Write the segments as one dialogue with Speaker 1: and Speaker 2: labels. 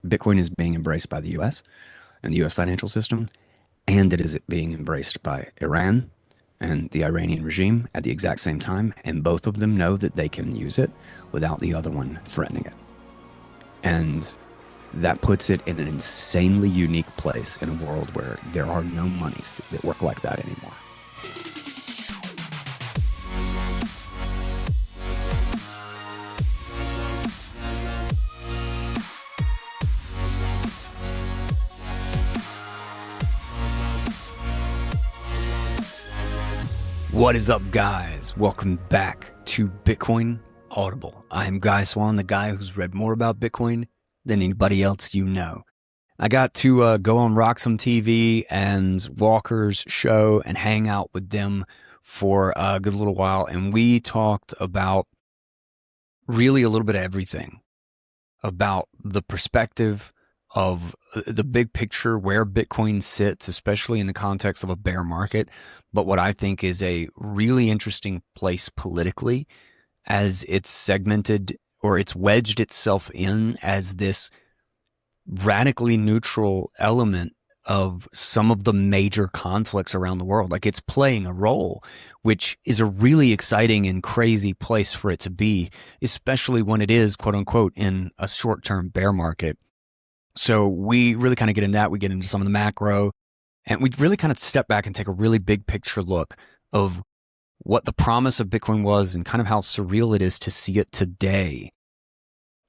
Speaker 1: Bitcoin is being embraced by the US and the US financial system, and it is being embraced by Iran and the Iranian regime at the exact same time. And both of them know that they can use it without the other one threatening it. And that puts it in an insanely unique place in a world where there are no monies that work like that anymore. What is up, guys? Welcome back to Bitcoin Audible. I am Guy Swann, the guy who's read more about Bitcoin than anybody else you know. I got to go on Roxham TV and Walker's show and hang out with them for a good little while, and we talked about really a little bit of everything, about the perspective of the big picture, where Bitcoin sits, especially in the context of a bear market, but what I think is a really interesting place politically, as it's segmented or it's wedged itself in as this radically neutral element of some of the major conflicts around the world. Like, it's playing a role, which is a really exciting and crazy place for it to be, especially when it is, quote unquote, in a short-term bear market. So we really kind of get into that. We get into some of the macro, and we really kind of step back and take a really big picture look of what the promise of Bitcoin was and kind of how surreal it is to see it today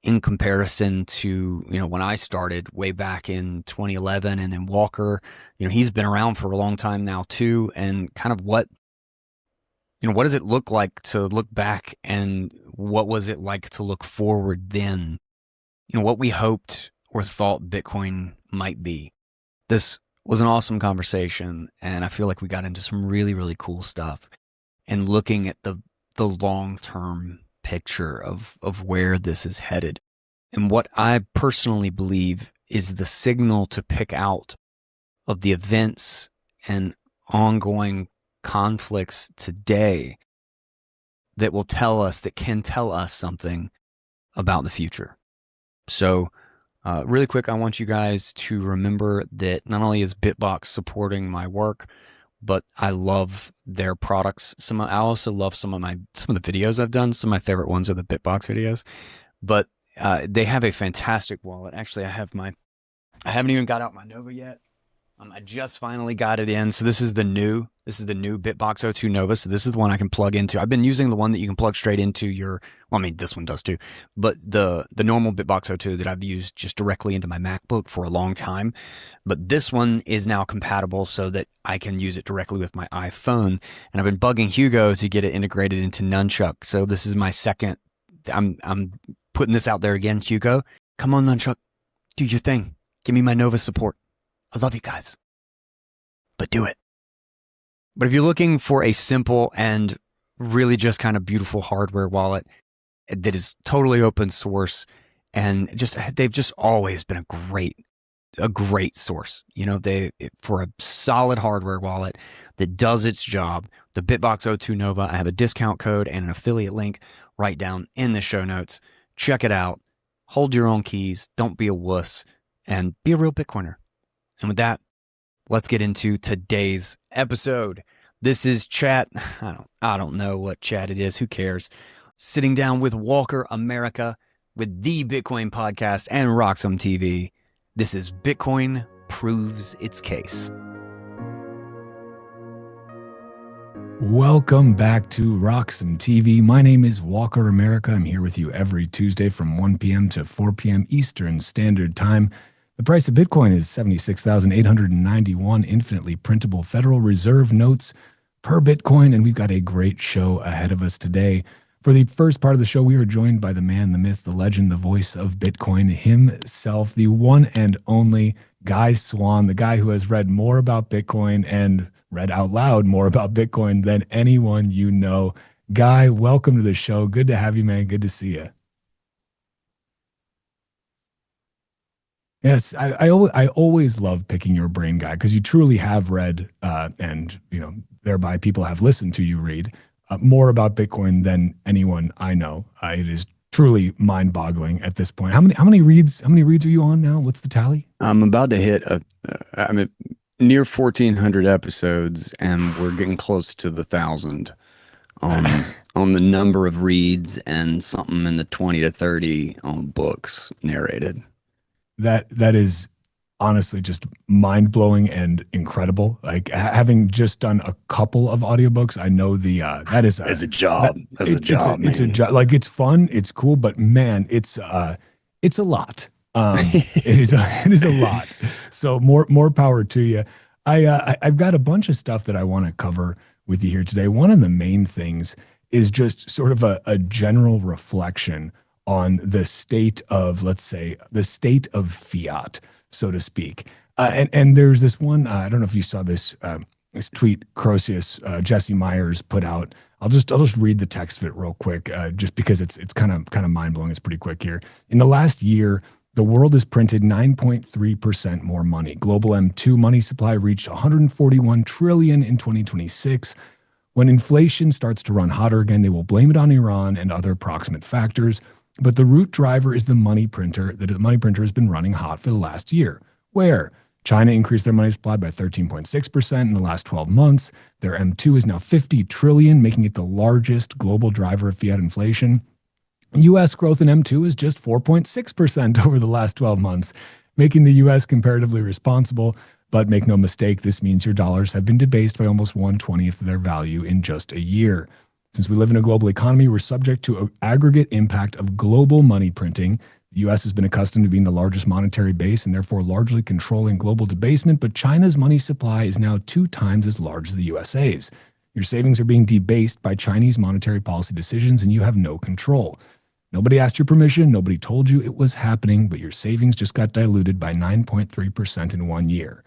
Speaker 1: in comparison to, when I started way back in 2011. And then Walker, he's been around for a long time now too. And kind of what does it look like to look back, and what was it like to look forward then? What we hoped or thought Bitcoin might be. This was an awesome conversation, and I feel like we got into some really, really cool stuff, and looking at the long-term picture of where this is headed. And what I personally believe is the signal to pick out of the events and ongoing conflicts today that can tell us something about the future. So, really quick, I want you guys to remember that not only is BitBox supporting my work, but I love their products. I also love some of the videos I've done. Some of my favorite ones are the BitBox videos, but they have a fantastic wallet. Actually, I haven't even got out my Nova yet. I just finally got it in. So this is the new BitBox O2 Nova. So this is the one I can plug into. I've been using the one that you can plug straight into this one does too, but the normal BitBox O2 that I've used just directly into my MacBook for a long time. But this one is now compatible so that I can use it directly with my iPhone. And I've been bugging Hugo to get it integrated into Nunchuk. So this is my second. I'm putting this out there again, Hugo. Come on, Nunchuk, do your thing. Give me my Nova support. I love you guys, but do it. But if you're looking for a simple and really just kind of beautiful hardware wallet that is totally open source, and they've just always been a great source. For a solid hardware wallet that does its job, the BitBox O2 Nova, I have a discount code and an affiliate link right down in the show notes. Check it out. Hold your own keys. Don't be a wuss, and be a real Bitcoiner. And with that, let's get into today's episode. This is chat. I don't know what chat it is. Who cares? Sitting down with Walker America with the Bitcoin podcast and Roxham TV. This is Bitcoin Proves Its Case.
Speaker 2: Welcome back to Roxham TV. My name is Walker America. I'm here with you every Tuesday from 1 p.m. to 4 p.m. Eastern Standard Time. The price of Bitcoin is $76,891 infinitely printable Federal Reserve notes per Bitcoin, and we've got a great show ahead of us today. For the first part of the show, we are joined by the man, the myth, the legend, the voice of Bitcoin himself, the one and only Guy Swann, the guy who has read more about Bitcoin and read out loud more about Bitcoin than anyone you know. Guy, welcome to the show. Good to have you, man. Good to see you. Yes, I always love picking your brain, Guy, because you truly have read, and thereby people have listened to you read more about Bitcoin than anyone I know. It is truly mind-boggling at this point. How many reads are you on now? What's the tally?
Speaker 1: I'm about to hit I'm at near 1,400 episodes, and we're getting close to the thousand on the number of reads and something in the 20 to 30 on books narrated.
Speaker 2: That is honestly just mind-blowing and incredible. Like having just done a couple of audiobooks, I know the that is
Speaker 1: It's
Speaker 2: a
Speaker 1: a job. That's a job,
Speaker 2: it's a
Speaker 1: man.
Speaker 2: job. Like it's fun, it's cool, but man, it's a lot. It is a lot. So more power to you. I've got a bunch of stuff that I want to cover with you here today. One of the main things is just sort of a general reflection on the state of, let's say, the state of fiat, so to speak. And there's this one. I don't know if you saw this this tweet Croesus Jesse Myers put out. I'll just read the text of it real quick, just because it's kind of mind blowing. It's pretty quick here. In the last year, the world has printed 9.3% more money. Global M2 money supply reached 141 trillion in 2026. When inflation starts to run hotter again, they will blame it on Iran and other proximate factors. But the root driver is the money printer, that the money printer has been running hot for the last year. Where? China increased their money supply by 13.6% in the last 12 months. Their M2 is now 50 trillion, making it the largest global driver of fiat inflation. US growth in M2 is just 4.6% over the last 12 months, making the US comparatively responsible. But make no mistake, this means your dollars have been debased by almost 1/20th of their value in just a year. Since we live in a global economy, we're subject to an aggregate impact of global money printing. The US has been accustomed to being the largest monetary base and therefore largely controlling global debasement, but China's money supply is now 2 times as large as the USA's. Your savings are being debased by Chinese monetary policy decisions, and you have no control. Nobody asked your permission, nobody told you it was happening, but your savings just got diluted by 9.3% in 1 year.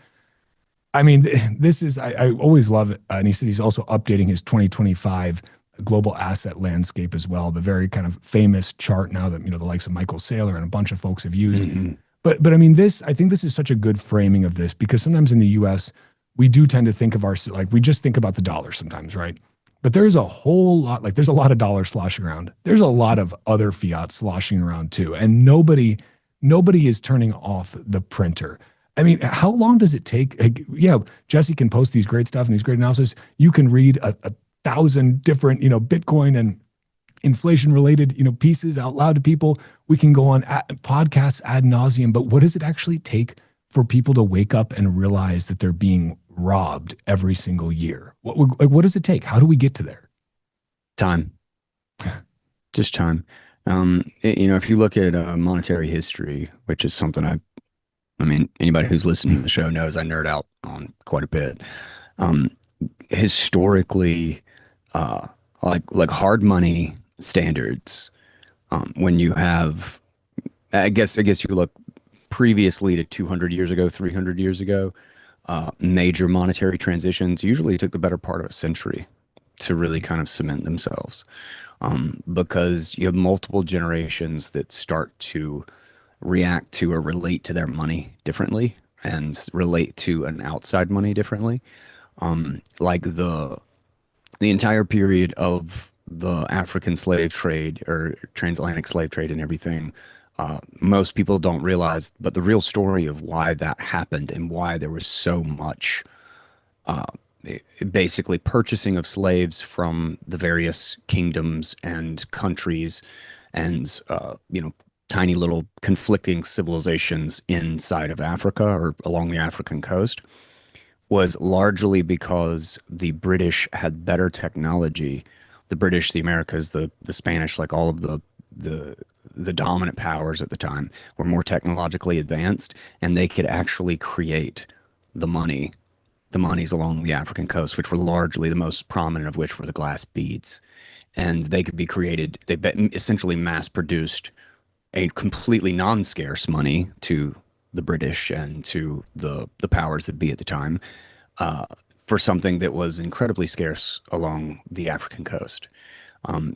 Speaker 2: I mean, this is, I always love it. And he said he's also updating his 2025 global asset landscape as well. The very kind of famous chart now that, the likes of Michael Saylor and a bunch of folks have used.
Speaker 1: Mhm.
Speaker 2: But I mean, I think this is such a good framing of this, because sometimes in the US, we do tend to think of like, we just think about the dollar sometimes, right? But there's a whole lot, like there's a lot of dollars sloshing around. There's a lot of other fiat sloshing around too. And nobody is turning off the printer. I mean, how long does it take? Like, yeah, Jesse can post these great stuff and these great analysis. You can read a thousand different, Bitcoin and inflation related, pieces out loud to people. We can go on podcasts ad nauseum, but what does it actually take for people to wake up and realize that they're being robbed every single year? What does it take? How do we get to there?
Speaker 1: Time, just time. If you look at monetary history, which is something I mean, anybody who's listening to the show knows I nerd out on quite a bit. Um, Historically, like hard money standards, when you have, I guess you look previously to 200 years ago, 300 years ago, major monetary transitions usually took the better part of a century to really kind of cement themselves, because you have multiple generations that start to react to or relate to their money differently and relate to an outside money differently. Like the entire period of the African slave trade or transatlantic slave trade and everything, most people don't realize, but the real story of why that happened and why there was so much uh, basically purchasing of slaves from the various kingdoms and countries and tiny little conflicting civilizations inside of Africa or along the African coast was largely because the British had better technology. The British, the Americas, the Spanish, like all of the the dominant powers at the time were more technologically advanced, and they could actually create the money, the monies along the African coast, which were largely the most prominent of which were the glass beads. And they could be created, essentially mass produced a completely non-scarce money to the British and to the powers that be at the time, uh, for something that was incredibly scarce along the African coast.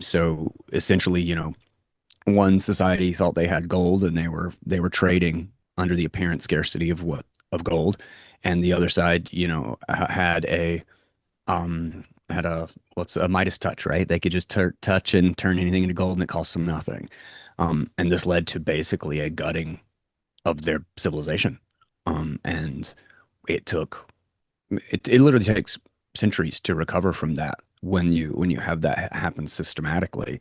Speaker 1: So essentially, one society thought they had gold and they were trading under the apparent scarcity of gold, and the other side, had a what's a Midas touch, right? They could just touch and turn anything into gold, and it costs them nothing. And this led to basically a gutting of their civilization. And it took it literally takes centuries to recover from that when you have that happen systematically.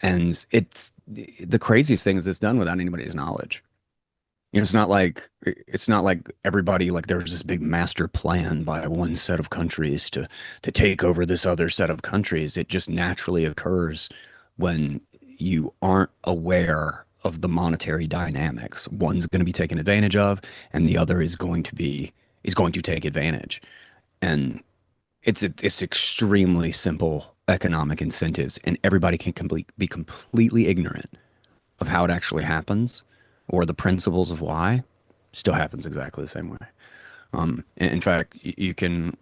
Speaker 1: And it's the craziest thing is it's done without anybody's knowledge. You know, it's not like everybody like there's this big master plan by one set of countries to take over this other set of countries. It just naturally occurs when you aren't aware of the monetary dynamics. One's going to be taken advantage of, and the other is going to take advantage. And it's extremely simple economic incentives, and everybody can be completely ignorant of how it actually happens or the principles of why. Still happens exactly the same way. In fact, you can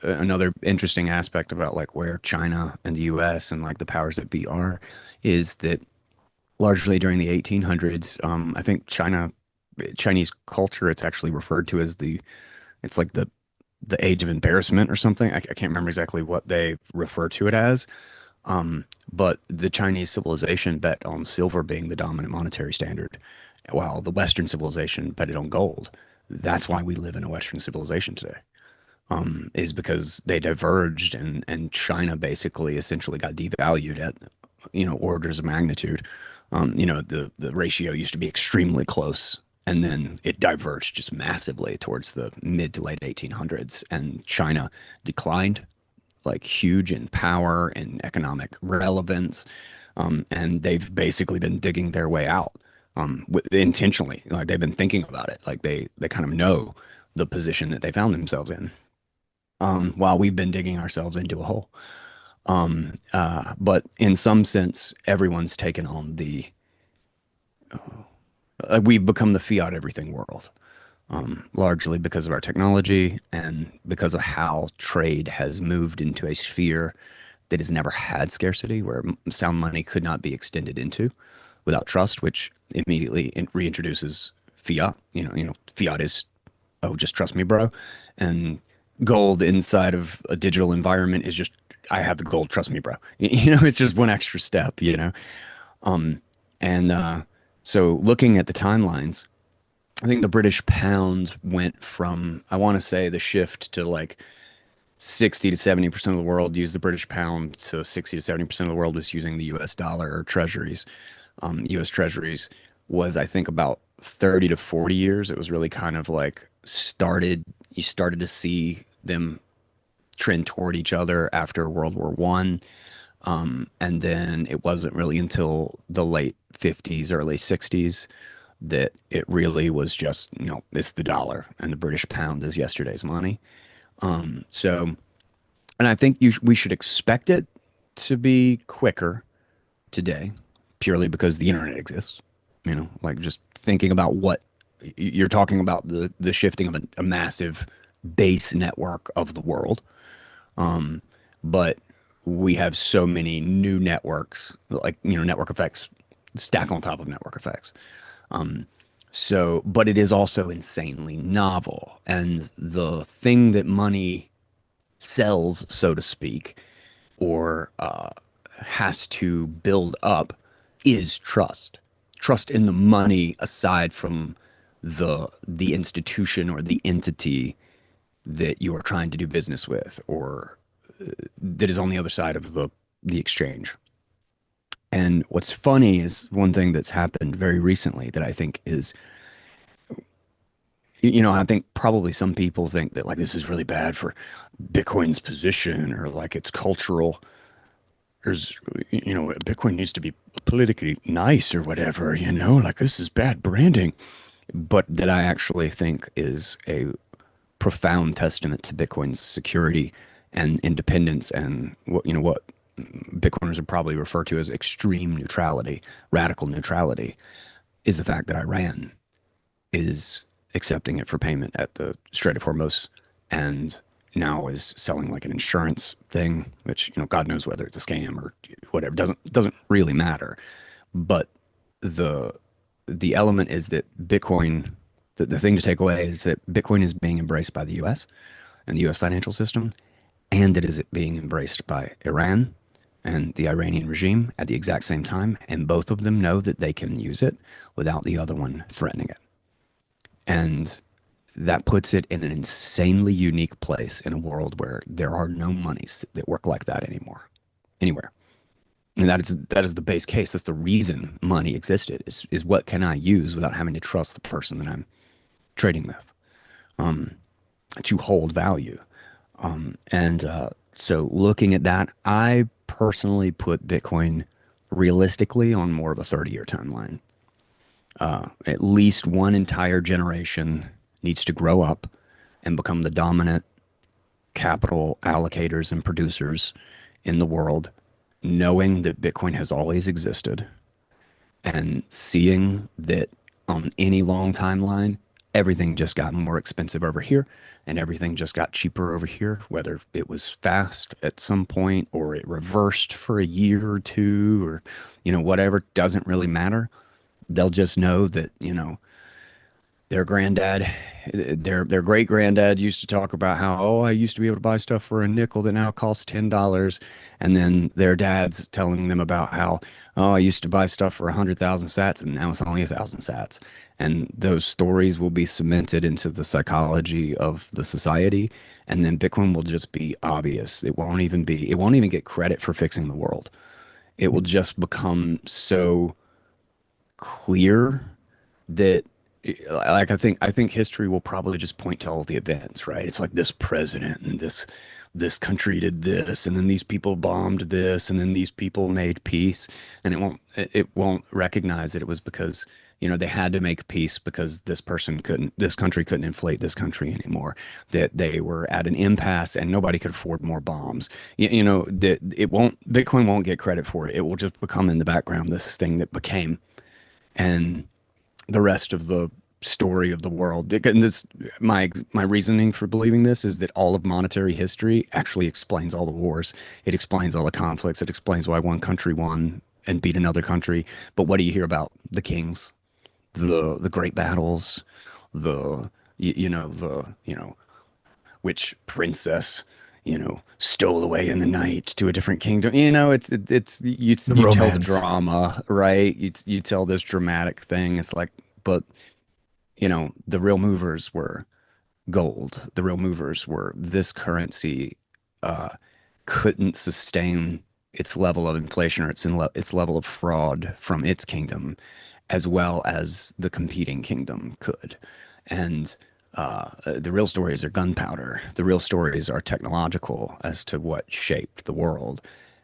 Speaker 1: another interesting aspect about like where China and the U.S. and like the powers that be are is that largely during the 1800s, I think Chinese culture, it's actually referred to as it's like the age of embarrassment or something. I can't remember exactly what they refer to it as. But the Chinese civilization bet on silver being the dominant monetary standard, while the Western civilization betted on gold. That's why we live in a Western civilization today. Is because they diverged, and China basically essentially got devalued at, orders of magnitude. The ratio used to be extremely close, and then it diverged just massively towards the mid to late 1800s, and China declined like huge in power and economic relevance. And they've basically been digging their way out, intentionally. Like they've been thinking about it. Like they kind of know the position that they found themselves in, while we've been digging ourselves into a hole. But in some sense, everyone's taken on we've become the fiat everything world, largely because of our technology and because of how trade has moved into a sphere that has never had scarcity, where sound money could not be extended into without trust, which immediately reintroduces fiat. Fiat is, oh, just trust me, bro. And gold inside of a digital environment is just, I have the gold, trust me, bro. It's just one extra step, Um, and so looking at the timelines, I think the British pound went from, I want to say the shift to like 60 to 70% of the world used the British pound, to 60 to 70% of the world was using the US dollar or treasuries. US treasuries was, I think, about 30 to 40 years. It was really kind of like you started to see them trend toward each other after World War One. And then it wasn't really until the late 50s, early 60s that it really was just, it's the dollar and the British pound is yesterday's money. So, and I think we should expect it to be quicker today, purely because the internet exists. Like just thinking about what you're talking about, the shifting of a massive base network of the world. But we have so many new networks, like, network effects stack on top of network effects. So, but it is also insanely novel. And the thing that money sells, so to speak, or has to build up is trust. Trust in the money aside from the institution or the entity that you are trying to do business with, or that is on the other side of the exchange. And what's funny is one thing that's happened very recently that I think is, I think probably some people think that like this is really bad for Bitcoin's position, or like it's cultural. There's, Bitcoin needs to be politically nice or whatever, like this is bad branding. But that I actually think is a profound testament to Bitcoin's security and independence, and what Bitcoiners would probably refer to as extreme neutrality, radical neutrality, is the fact that Iran is accepting it for payment at the Strait of Hormuz, and now is selling like an insurance thing, which, God knows whether it's a scam or whatever. Doesn't really matter. But the the element is that Bitcoin, the thing to take away is that Bitcoin is being embraced by the US and the US financial system. and it is being embraced by Iran and the Iranian regime at the exact same time, and both of them know that they can use it without the other one threatening it. And that puts it in an insanely unique place in a world where there are no monies that work like that anymore, anywhere. And that is the base case. That's the reason money existed. Is what can I use without having to trust the person that I'm trading with, to hold value. And so looking at that, I personally put Bitcoin realistically on more of a 30-year timeline. At least one entire generation needs to grow up and become the dominant capital allocators and producers in the world, knowing that Bitcoin has always existed and seeing that on any long timeline, everything just got more expensive over here and everything just got cheaper over here, whether it was fast at some point or it reversed for a year or two or, whatever, doesn't really matter. They'll just know that, their granddad, their great granddad used to talk about how, oh, I used to be able to buy stuff for a nickel that now costs $10. And then their dad's telling them about how, oh, I used to buy stuff for 100,000 sats and now it's only 1,000 sats. And those stories will be cemented into the psychology of the society. And then Bitcoin will just be obvious. It won't even get credit for fixing the world. It will just become so clear that, like, I think history will probably just point to all the events, right? It's like this president and this country did this, and then these people bombed this, and then these people made peace, and it won't recognize that it was because they had to make peace because this country couldn't inflate this country anymore, that they were at an impasse and nobody could afford more bombs. That Bitcoin won't get credit for it. It will just become in the background this thing that became, and the rest of the story of the world. And my reasoning for believing this is that all of monetary history actually explains all the wars. It explains all the conflicts. It explains why one country won and beat another country. But what do you hear about? The kings, the great battles, the which princess stole away in the night to a different kingdom. You tell the drama, right? You tell this dramatic thing. It's like, but the real movers were gold. The real movers were this currency couldn't sustain its level of inflation or its level of fraud from its kingdom, as well as the competing kingdom could. And the real stories are gunpowder. The real stories are technological as to what shaped the world,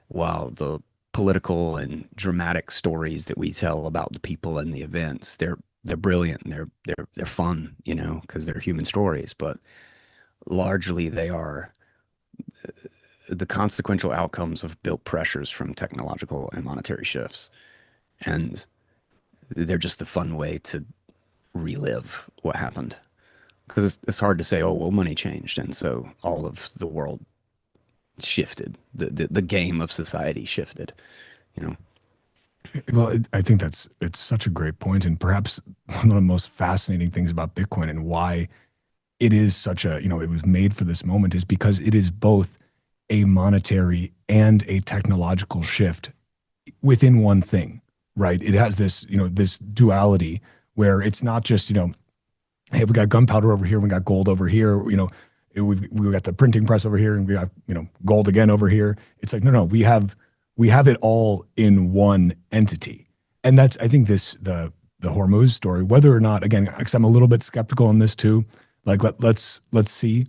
Speaker 1: while the political and dramatic stories that we tell about the people and the events, they're brilliant and they're fun, because they're human stories, but largely they are the consequential outcomes of built pressures from technological and monetary shifts. And they're just a fun way to relive what happened. Because it's hard to say, oh, well, money changed, and so all of the world shifted. The game of society shifted,
Speaker 2: Well, I think it's such a great point, and perhaps one of the most fascinating things about Bitcoin and why it is such a, it was made for this moment is because it is both a monetary and a technological shift within one thing, right? It has this, this duality where it's not just, hey, we got gunpowder over here, we got gold over here, we got the printing press over here, and we got gold again over here. It's like no, we have it all in one entity, and that's, I think, the Hormuz story. Whether or not, again, because I'm a little bit skeptical on this too. Like let's see,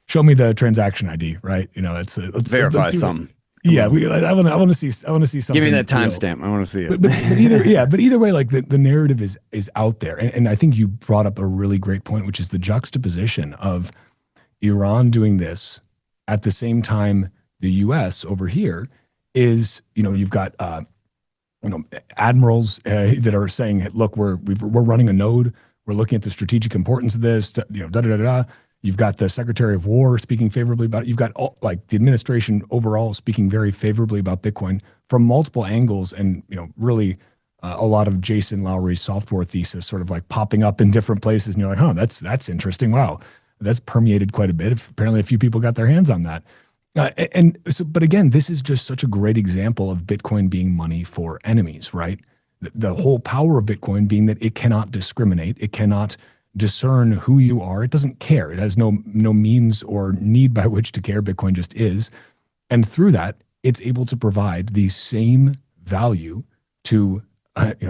Speaker 2: show me the transaction ID, right? Let's
Speaker 1: verify something.
Speaker 2: Yeah, I want to see something.
Speaker 1: Give me that timestamp. I want to see it.
Speaker 2: But either way, like the narrative is out there, and I think you brought up a really great point, which is the juxtaposition of Iran doing this at the same time the U.S. over here is, you've got admirals that are saying, look, we're running a node, we're looking at the strategic importance of this, da da da da. You've got the Secretary of War speaking favorably about it. You've got the administration overall speaking very favorably about Bitcoin from multiple angles, and really a lot of Jason Lowery's software thesis sort of like popping up in different places, and you're like, huh, that's interesting. Wow, that's permeated quite a bit. Apparently, a few people got their hands on that. And so, but again, this is just such a great example of Bitcoin being money for enemies, right? The whole power of Bitcoin being that it cannot discriminate, it cannot discern who you are. It doesn't care. It has no means or need by which to care. Bitcoin just is, and through that, it's able to provide the same value to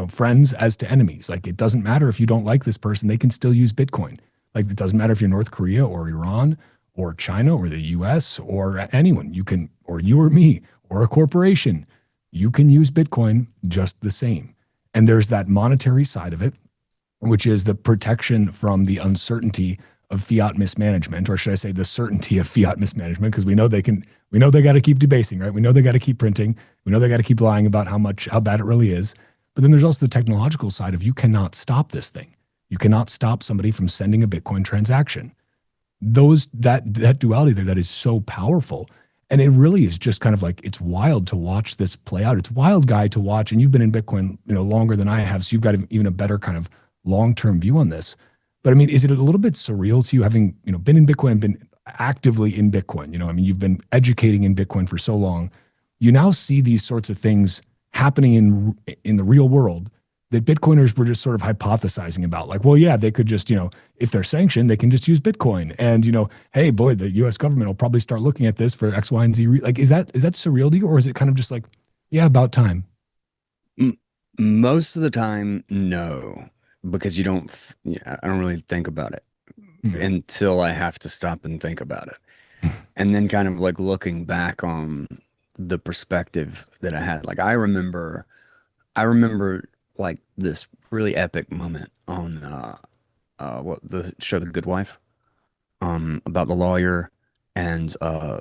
Speaker 2: friends as to enemies. Like it doesn't matter if you don't like this person, they can still use Bitcoin. Like it doesn't matter if you're North Korea or Iran or China or the US or anyone. You can, or you or me or a corporation, you can use Bitcoin just the same. And there's that monetary side of it, which is the protection from the uncertainty of fiat mismanagement, or should I say the certainty of fiat mismanagement, because we know they got to keep debasing, right? We know they got to keep printing. We know they got to keep lying about how bad it really is. But then there's also the technological side of you cannot stop this thing. You cannot stop somebody from sending a Bitcoin transaction. That duality there, that is so powerful. And it really is just kind of like, it's wild to watch this play out. It's wild, Guy, to watch. And you've been in Bitcoin, longer than I have. So you've got even a better kind of long-term view on this. But I mean, is it a little bit surreal to you having, been in Bitcoin, been actively in Bitcoin? I mean, you've been educating in Bitcoin for so long. You now see these sorts of things happening in the real world that Bitcoiners were just sort of hypothesizing about. Like, well, yeah, they could just, if they're sanctioned, they can just use Bitcoin. And, hey, boy, the US government will probably start looking at this for X, Y, and Z. Like, is that surreal to you? Or is it kind of just like, yeah, about time?
Speaker 1: Most of the time, no, because yeah, I don't really think about it
Speaker 2: Mhm.
Speaker 1: until I have to stop and think about it. And then kind of like looking back on the perspective that I had. Like I remember like this really epic moment on what the show The Good Wife, about the lawyer and uh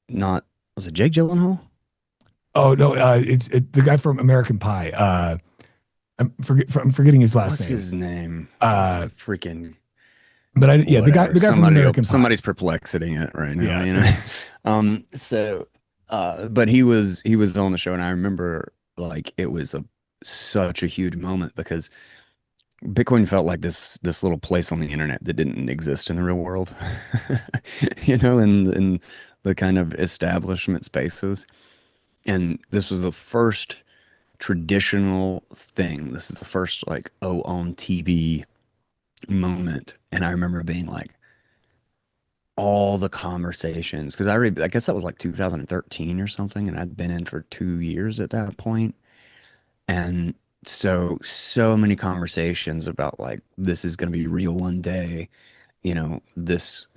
Speaker 1: not was it Jake Gyllenhaal?
Speaker 2: Oh, no, it's the guy from American Pie. I'm forgetting his last
Speaker 1: What's
Speaker 2: name.
Speaker 1: his name? What's
Speaker 2: Uh,
Speaker 1: the freaking
Speaker 2: but yeah,
Speaker 1: whatever?
Speaker 2: the guy from American Pie.
Speaker 1: Somebody's perplexing it right now,
Speaker 2: Yeah.
Speaker 1: so but he was on the show, and I remember like it was such a huge moment because Bitcoin felt like this little place on the internet that didn't exist in the real world, in the kind of establishment spaces. And this was the first traditional thing. This is the first like on TV moment. And I remember being like all the conversations because I guess that was like 2013 or something, and I'd been in for 2 years at that point. And so many conversations about like this is going to be real one day, this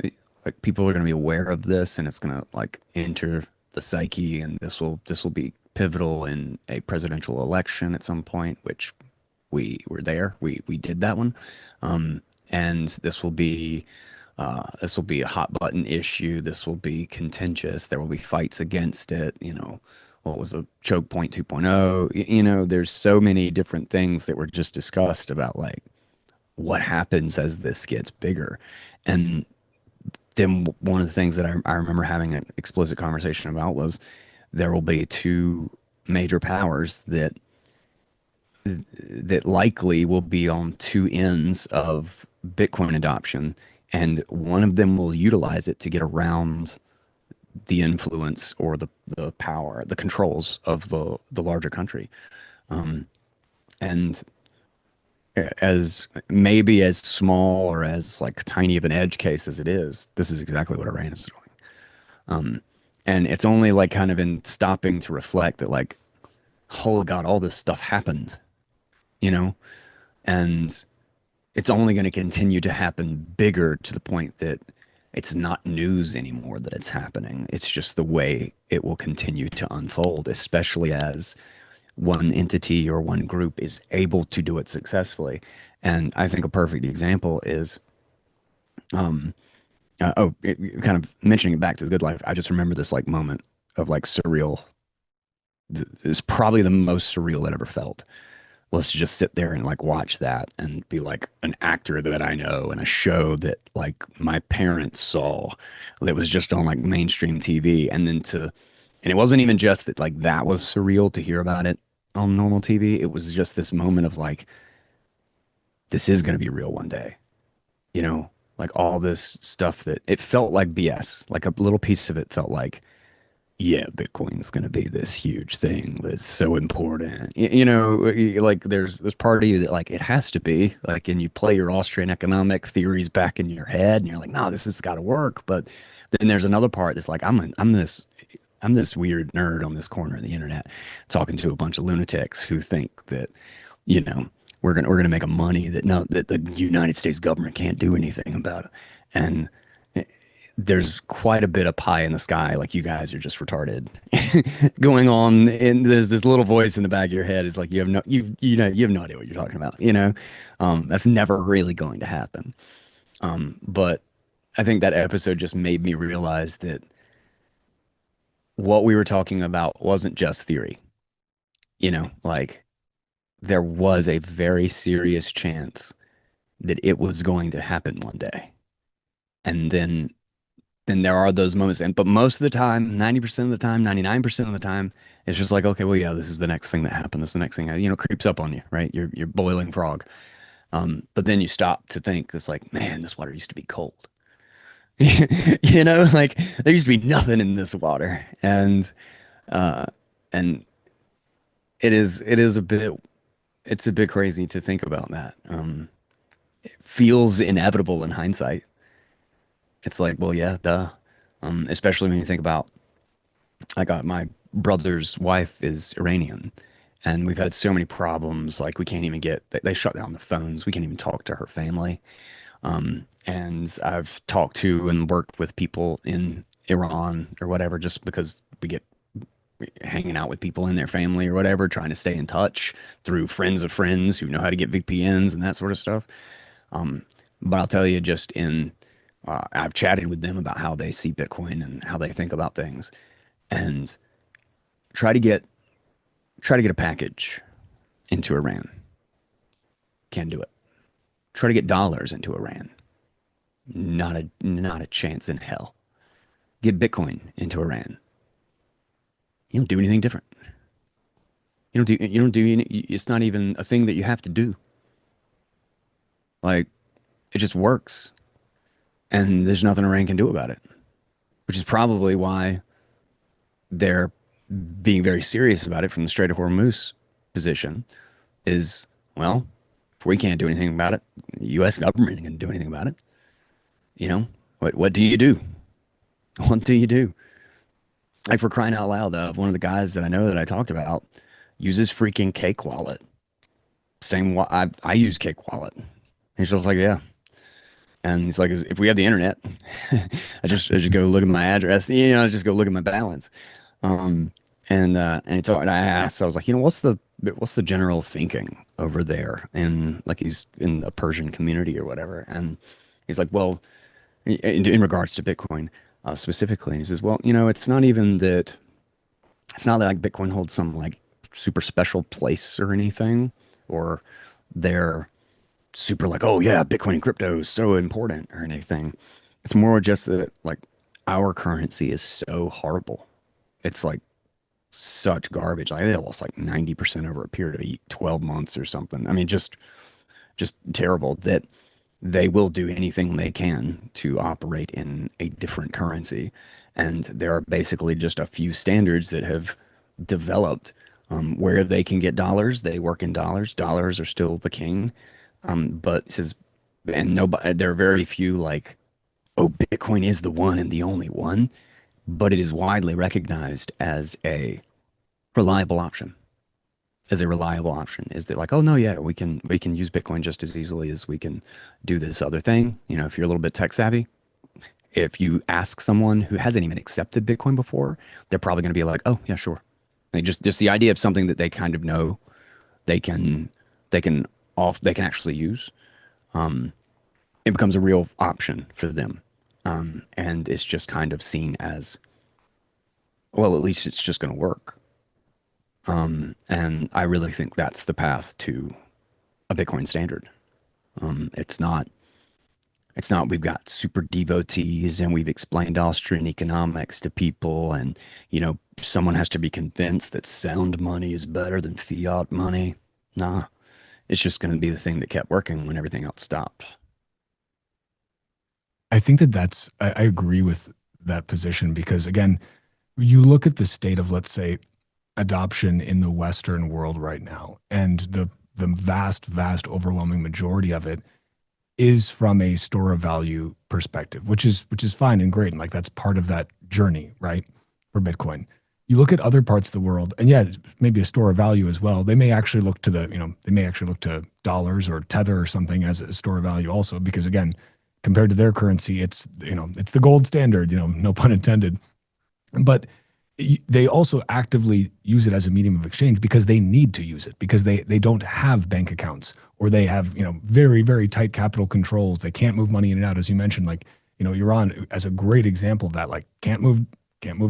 Speaker 1: like people are going to be aware of this and it's going to like enter the psyche, and this will be pivotal in a presidential election at some point, which we were there. We did that one. And this will be a hot button issue. This will be contentious. There will be fights against it. What was the choke point 2.0? There's so many different things that were just discussed about like what happens as this gets bigger. And then one of the things that I remember having an explicit conversation about was there will be two major powers that likely will be on two ends of Bitcoin adoption, and one of them will utilize it to get around the influence or the power, the controls of the larger country. And as maybe as small or as like tiny of an edge case as it is, this is exactly what Iran is doing. And it's only like kind of in stopping to reflect that like, holy God, all this stuff happened, you know, and it's only going to continue to happen bigger to the point that it's not news anymore that it's happening. It's just the way it will continue to unfold, especially as one entity or one group is able to do it successfully. And I think a perfect example is, kind of mentioning it back to the good life. I just remember this like moment of like surreal. It's probably the most surreal it ever felt. Let's just sit there and like watch that and be like an actor that I know in a show that like my parents saw that was just on like mainstream TV. And it wasn't even just that like that was surreal to hear about it on normal TV. It was just this moment of like, this is going to be real one day. you know, like all this stuff that it felt like BS. Like a little piece of it felt like, yeah, Bitcoin's going to be this huge thing that's so important. Like there's part of you that like it has to be like, and you play your Austrian economic theories back in your head, and you're like, no, this has got to work. But then there's another part that's like, I'm this weird nerd on this corner of the internet talking to a bunch of lunatics who think that, you know, we're gonna make a money that no that the United States government can't do anything about it. And there's quite a bit of pie in the sky, like you guys are just retarded going on. And there's this little voice in the back of your head is like, you have no idea what you're talking about, that's never really going to happen. But I think that episode just made me realize that what we were talking about wasn't just theory, like there was a very serious chance that it was going to happen one day. And then there are those moments. But most of the time, 90% of the time, 99% of the time, it's just like, okay, well, yeah, this is the next thing that happened. This is the next thing that, creeps up on you, right? You're boiling frog. But then you stop to think, it's like, man, this water used to be cold. Like there used to be nothing in this water. Uh, and it is it's a bit crazy to think about that. It feels inevitable in hindsight. It's like, well, yeah, duh. Especially when you think about, I got my brother's wife is Iranian, and we've had so many problems. Like we can't even they shut down the phones. We can't even talk to her family. And I've talked to and worked with people in Iran or whatever, just because we get hanging out with people in their family or whatever, trying to stay in touch through friends of friends who know how to get VPNs and that sort of stuff. Um, but I'll tell you, I've chatted with them about how they see Bitcoin and how they think about things, and try to get try to get a package into Iran. Can't do it. Try to get dollars into Iran. Not a chance in hell. Get Bitcoin into Iran. You don't do anything different. It's not even a thing that you have to do. Like it just works, and there's nothing Iran can do about it. Which is probably why they're being very serious about it from the Strait of Hormuz position. Is, well, if we can't do anything about it, the U.S. government ain't gonna do anything about it. You know, what do you do? What do you do? Like for crying out loud, one of the guys that I know that I talked about uses freaking Cake Wallet. I use Cake Wallet. And he's just like, yeah. And he's like, if we have the internet, I just go look at my address. I just go look at my balance. Um, and I asked, I was like, what's the general thinking over there? And like he's in a Persian community or whatever. And he's like, well, in regards to Bitcoin specifically, and he says, well, it's not that like Bitcoin holds some like super special place or anything, or they're super like, oh yeah, Bitcoin and crypto is so important or anything. It's more just that like our currency is so horrible. It's like such garbage. Like they lost like 90% over a period of 12 months or something. I mean, just terrible that they will do anything they can to operate in a different currency. And there are basically just a few standards that have developed, where they can get dollars. They work in dollars. Dollars are still the king. But it says, and nobody, there are very few like, oh, Bitcoin is the one and the only one, but it is widely recognized as a reliable option. As a reliable option, is that like, oh no, yeah, we can use Bitcoin just as easily as we can do this other thing. If you're a little bit tech savvy, if you ask someone who hasn't even accepted Bitcoin before, they're probably going to be like, oh yeah, sure. They just the idea of something that they kind of know they can they can they can actually use. It becomes a real option for them, and it's just kind of seen as, well, at least it's just going to work. And I really think that's the path to a Bitcoin standard. It's not. It's not we've got super devotees and we've explained Austrian economics to people, and someone has to be convinced that sound money is better than fiat money. Nah, it's just going to be the thing that kept working when everything else stopped.
Speaker 2: I think I agree with that position because, again, you look at the state of, let's say, adoption in the Western world right now, and the vast, overwhelming majority of it is from a store of value perspective, which is fine and great, and like that's part of that journey, right, for Bitcoin. You look at other parts of the world, and yeah, maybe a store of value as well. They may actually look to dollars or Tether or something as a store of value also, because again, compared to their currency, it's the gold standard, no pun intended. But they also actively use it as a medium of exchange because they need to use it, because they don't have bank accounts, or they have very, very tight capital controls. They can't move money in and out, as you mentioned. Like Iran as a great example of that. Like can't move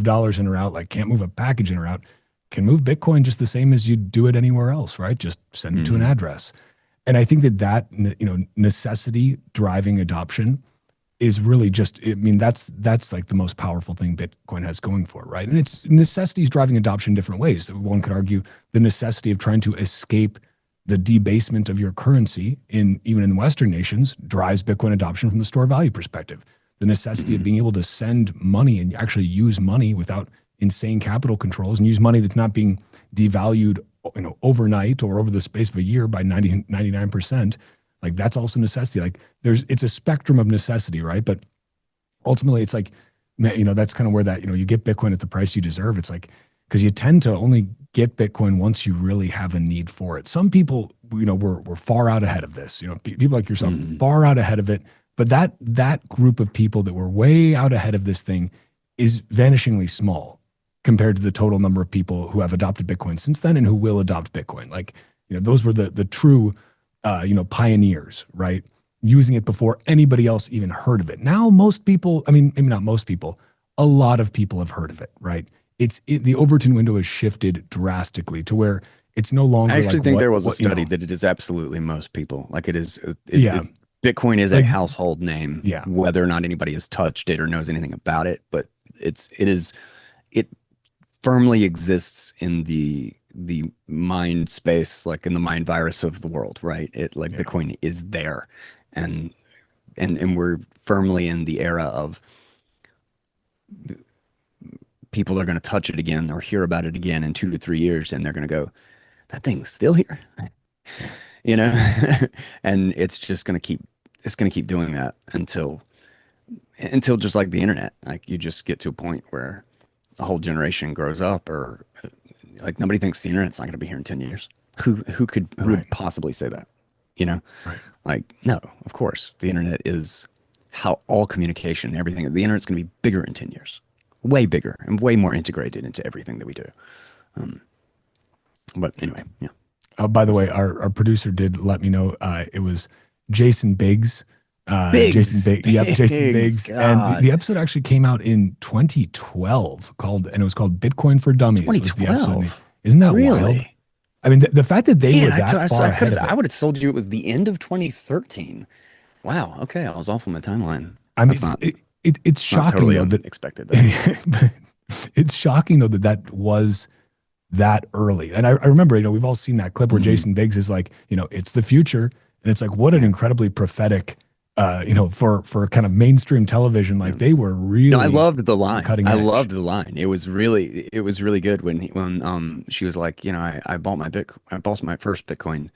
Speaker 2: dollars in or out. Like can't move a package in or out. Can move Bitcoin just the same as you do it anywhere else, right? Just send it to an address. And I think that necessity driving adoption is really just, I mean, that's like the most powerful thing Bitcoin has going for it, right? And it's necessities driving adoption in different ways. One could argue the necessity of trying to escape the debasement of your currency even in Western nations drives Bitcoin adoption from the store value perspective. The necessity of being able to send money and actually use money without insane capital controls, and use money that's not being devalued overnight or over the space of a year by 99%. Like that's also necessity. Like it's a spectrum of necessity, right? But ultimately it's like, that's kind of where that, you get Bitcoin at the price you deserve. It's like, because you tend to only get Bitcoin once you really have a need for it. Some people, we're far out ahead of this, people like yourself, far out ahead of it. But that group of people that were way out ahead of this thing is vanishingly small compared to the total number of people who have adopted Bitcoin since then and who will adopt Bitcoin. Like, those were the true pioneers, right? Using it before anybody else even heard of it. Now, most people, I mean, maybe not most people, a lot of people have heard of it, right? The Overton window has shifted drastically to where it's no longer.
Speaker 1: I actually think there was a study that it is absolutely most people. Like it is, Bitcoin is a household name, whether or not anybody has touched it or knows anything about it. But it firmly exists in the mind space, like in the mind virus of the world, right? Bitcoin is there, and we're firmly in the era of people are going to touch it again or hear about it again in 2 to 3 years, and they're going to go, that thing's still here, and it's going to keep doing that until just like the internet, like you just get to a point where a whole generation grows up, or like nobody thinks the internet's not going to be here in 10 years. Who would possibly say that?
Speaker 2: Right.
Speaker 1: Like, no, of course, the internet is how all communication, everything, the internet's going to be bigger in 10 years, way bigger and way more integrated into everything that we do. But anyway, yeah.
Speaker 2: By the way, our producer did let me know it was Jason Biggs.
Speaker 1: Jason
Speaker 2: Biggs.
Speaker 1: God.
Speaker 2: And the episode actually came out in 2012 and it was called Bitcoin for Dummies.
Speaker 1: 2012?
Speaker 2: Isn't that
Speaker 1: really
Speaker 2: wild? I mean, the fact that they were that far ahead of it.
Speaker 1: I would have told you it was the end of 2013. Wow. Okay. I was off on my timeline.
Speaker 2: I mean, it's shocking
Speaker 1: totally
Speaker 2: though that
Speaker 1: expected that.
Speaker 2: it's shocking though that was that early. And I remember, we've all seen that clip where Jason Biggs is like, it's the future. And it's like, what an incredibly prophetic, for kind of mainstream television. Like they were really.
Speaker 1: No, I loved the line.
Speaker 2: Cutting edge.
Speaker 1: I loved the line. It was really good when she was like, I bought my first Bitcoin,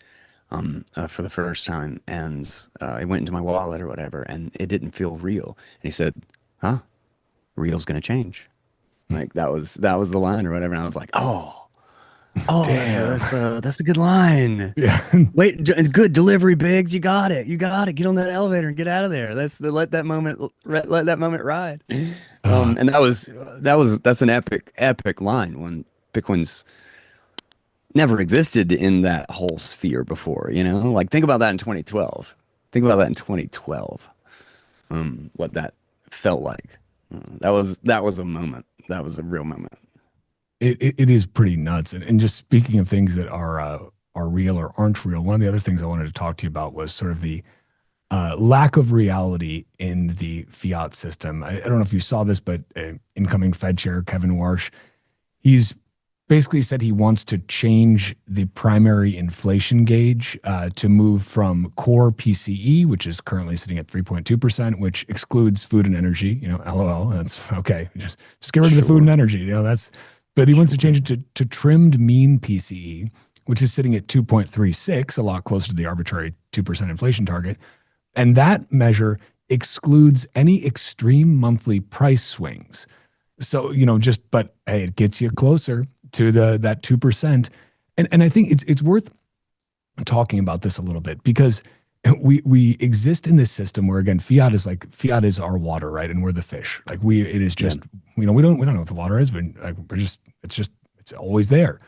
Speaker 1: for the first time, and it went into my wallet or whatever, and it didn't feel real. And he said, "Huh, real's gonna change." Like that was the line or whatever. And I was like, oh, that's a good line.
Speaker 2: Yeah.
Speaker 1: Wait, good delivery, Biggs. You got it. Get on that elevator and get out of there. Let that moment ride. And that's an epic line when Bitcoin's never existed in that whole sphere before. Like think about that in 2012. What that felt like. That was a moment. That was a real moment.
Speaker 2: It is pretty nuts. And just speaking of things that are real or aren't real, one of the other things I wanted to talk to you about was sort of the lack of reality in the fiat system. I don't know if you saw this, but incoming Fed Chair Kevin Warsh, he's basically said he wants to change the primary inflation gauge to move from core PCE, which is currently sitting at 3.2%, which excludes food and energy. LOL. That's okay. Just get rid of the food and
Speaker 1: Sure.
Speaker 2: energy. That's. But he wants to change it to trimmed mean PCE, which is sitting at 2.36, a lot closer to the arbitrary 2% inflation target. And that measure excludes any extreme monthly price swings. So, but hey, it gets you closer to that 2%. And I think it's worth talking about this a little bit because we exist in this system where, again, fiat is our water, right? And we're the fish. It is just, we don't know what the water is, but it's always there.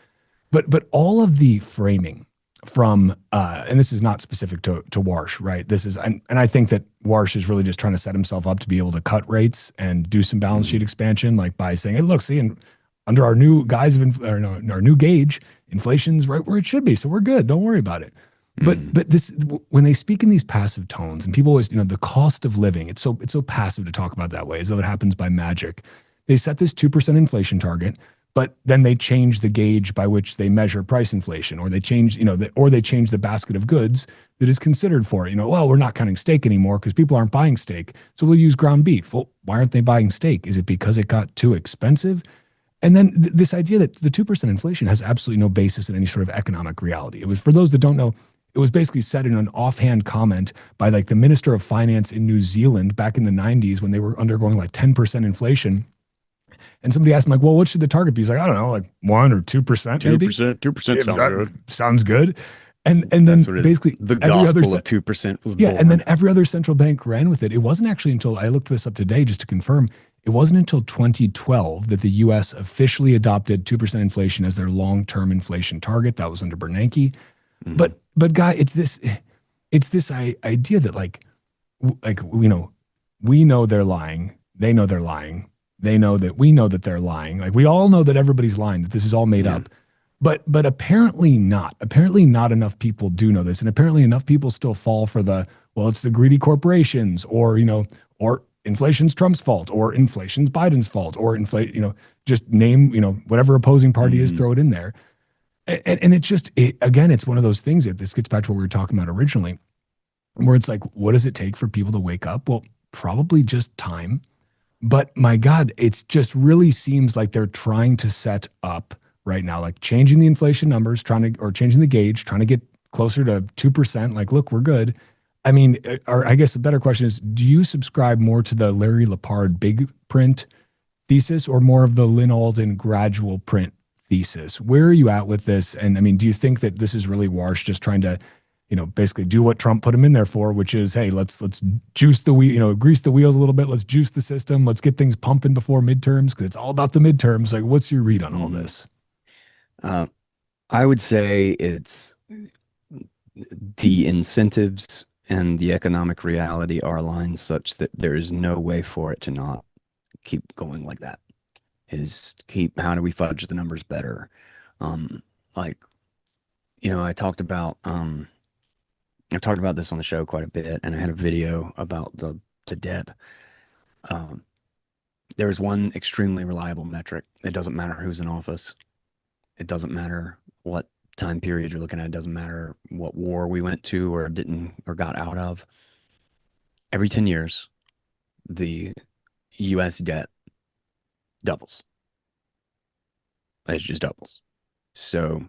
Speaker 2: But all of the framing from and this is not specific to Warsh, right? This is and I think that Warsh is really just trying to set himself up to be able to cut rates and do some balance sheet expansion, like by saying, hey, look, see, and under our new guise of our new gauge, inflation's right where it should be, so we're good. Don't worry about it. But this, when they speak in these passive tones, and people always, the cost of living, it's so passive to talk about that way, as though it happens by magic. They set this 2% inflation target, but then they change the gauge by which they measure price inflation, or they change, or they change the basket of goods that is considered for it. Well, we're not counting steak anymore because people aren't buying steak, so we'll use ground beef. Well, why aren't they buying steak? Is it because it got too expensive? And then this idea that the 2% inflation has absolutely no basis in any sort of economic reality. It was, for those that don't know, it was basically said in an offhand comment by the Minister of Finance in New Zealand back in the 90s when they were undergoing 10% inflation. And somebody asked him, well, what should the target be? He's like, I don't know, 1 or 2% maybe.
Speaker 1: 2% sounds good.
Speaker 2: Sounds good. And then basically
Speaker 1: the gospel of 2% was born.
Speaker 2: And then every other central bank ran with it. It wasn't actually until I looked this up today just to confirm. It wasn't until 2012 that the U.S. officially adopted 2% inflation as their long-term inflation target. That was under Bernanke. Mm-hmm. But Guy, it's this idea that we know they're lying. They know they're lying. They know that we know that they're lying. We all know that everybody's lying, that this is all made up. But apparently not. Apparently not enough people do know this. And apparently enough people still fall for it's the greedy corporations or inflation's Trump's fault, or inflation's Biden's fault, or just name, whatever opposing party is, throw it in there. And it's just, again, it's one of those things that this gets back to what we were talking about originally, where it's what does it take for people to wake up? Well, probably just time. But my God, it just really seems like they're trying to set up right now, changing the inflation numbers, or changing the gauge, trying to get closer to 2%. Look, we're good. I mean, or I guess a better question is, do you subscribe more to the Larry Lepard big print thesis or more of the Lynn Alden gradual print thesis? Where are you at with this? And I mean, do you think that this is really Warsh just trying to, basically do what Trump put him in there for, which is, hey, let's juice the wheel, grease the wheels a little bit. Let's juice the system. Let's get things pumping before midterms, because it's all about the midterms. What's your read on all this?
Speaker 1: I would say it's the incentives and the economic reality are aligned such that there is no way for it to not keep going like that. How do we fudge the numbers better? I talked about this on the show quite a bit, and I had a video about the debt. There's one extremely reliable metric. It doesn't matter who's in office. It doesn't matter what time period you're looking at. It doesn't matter what war we went to or didn't or got out of. Every 10 years, the U.S. debt doubles. It just doubles. So,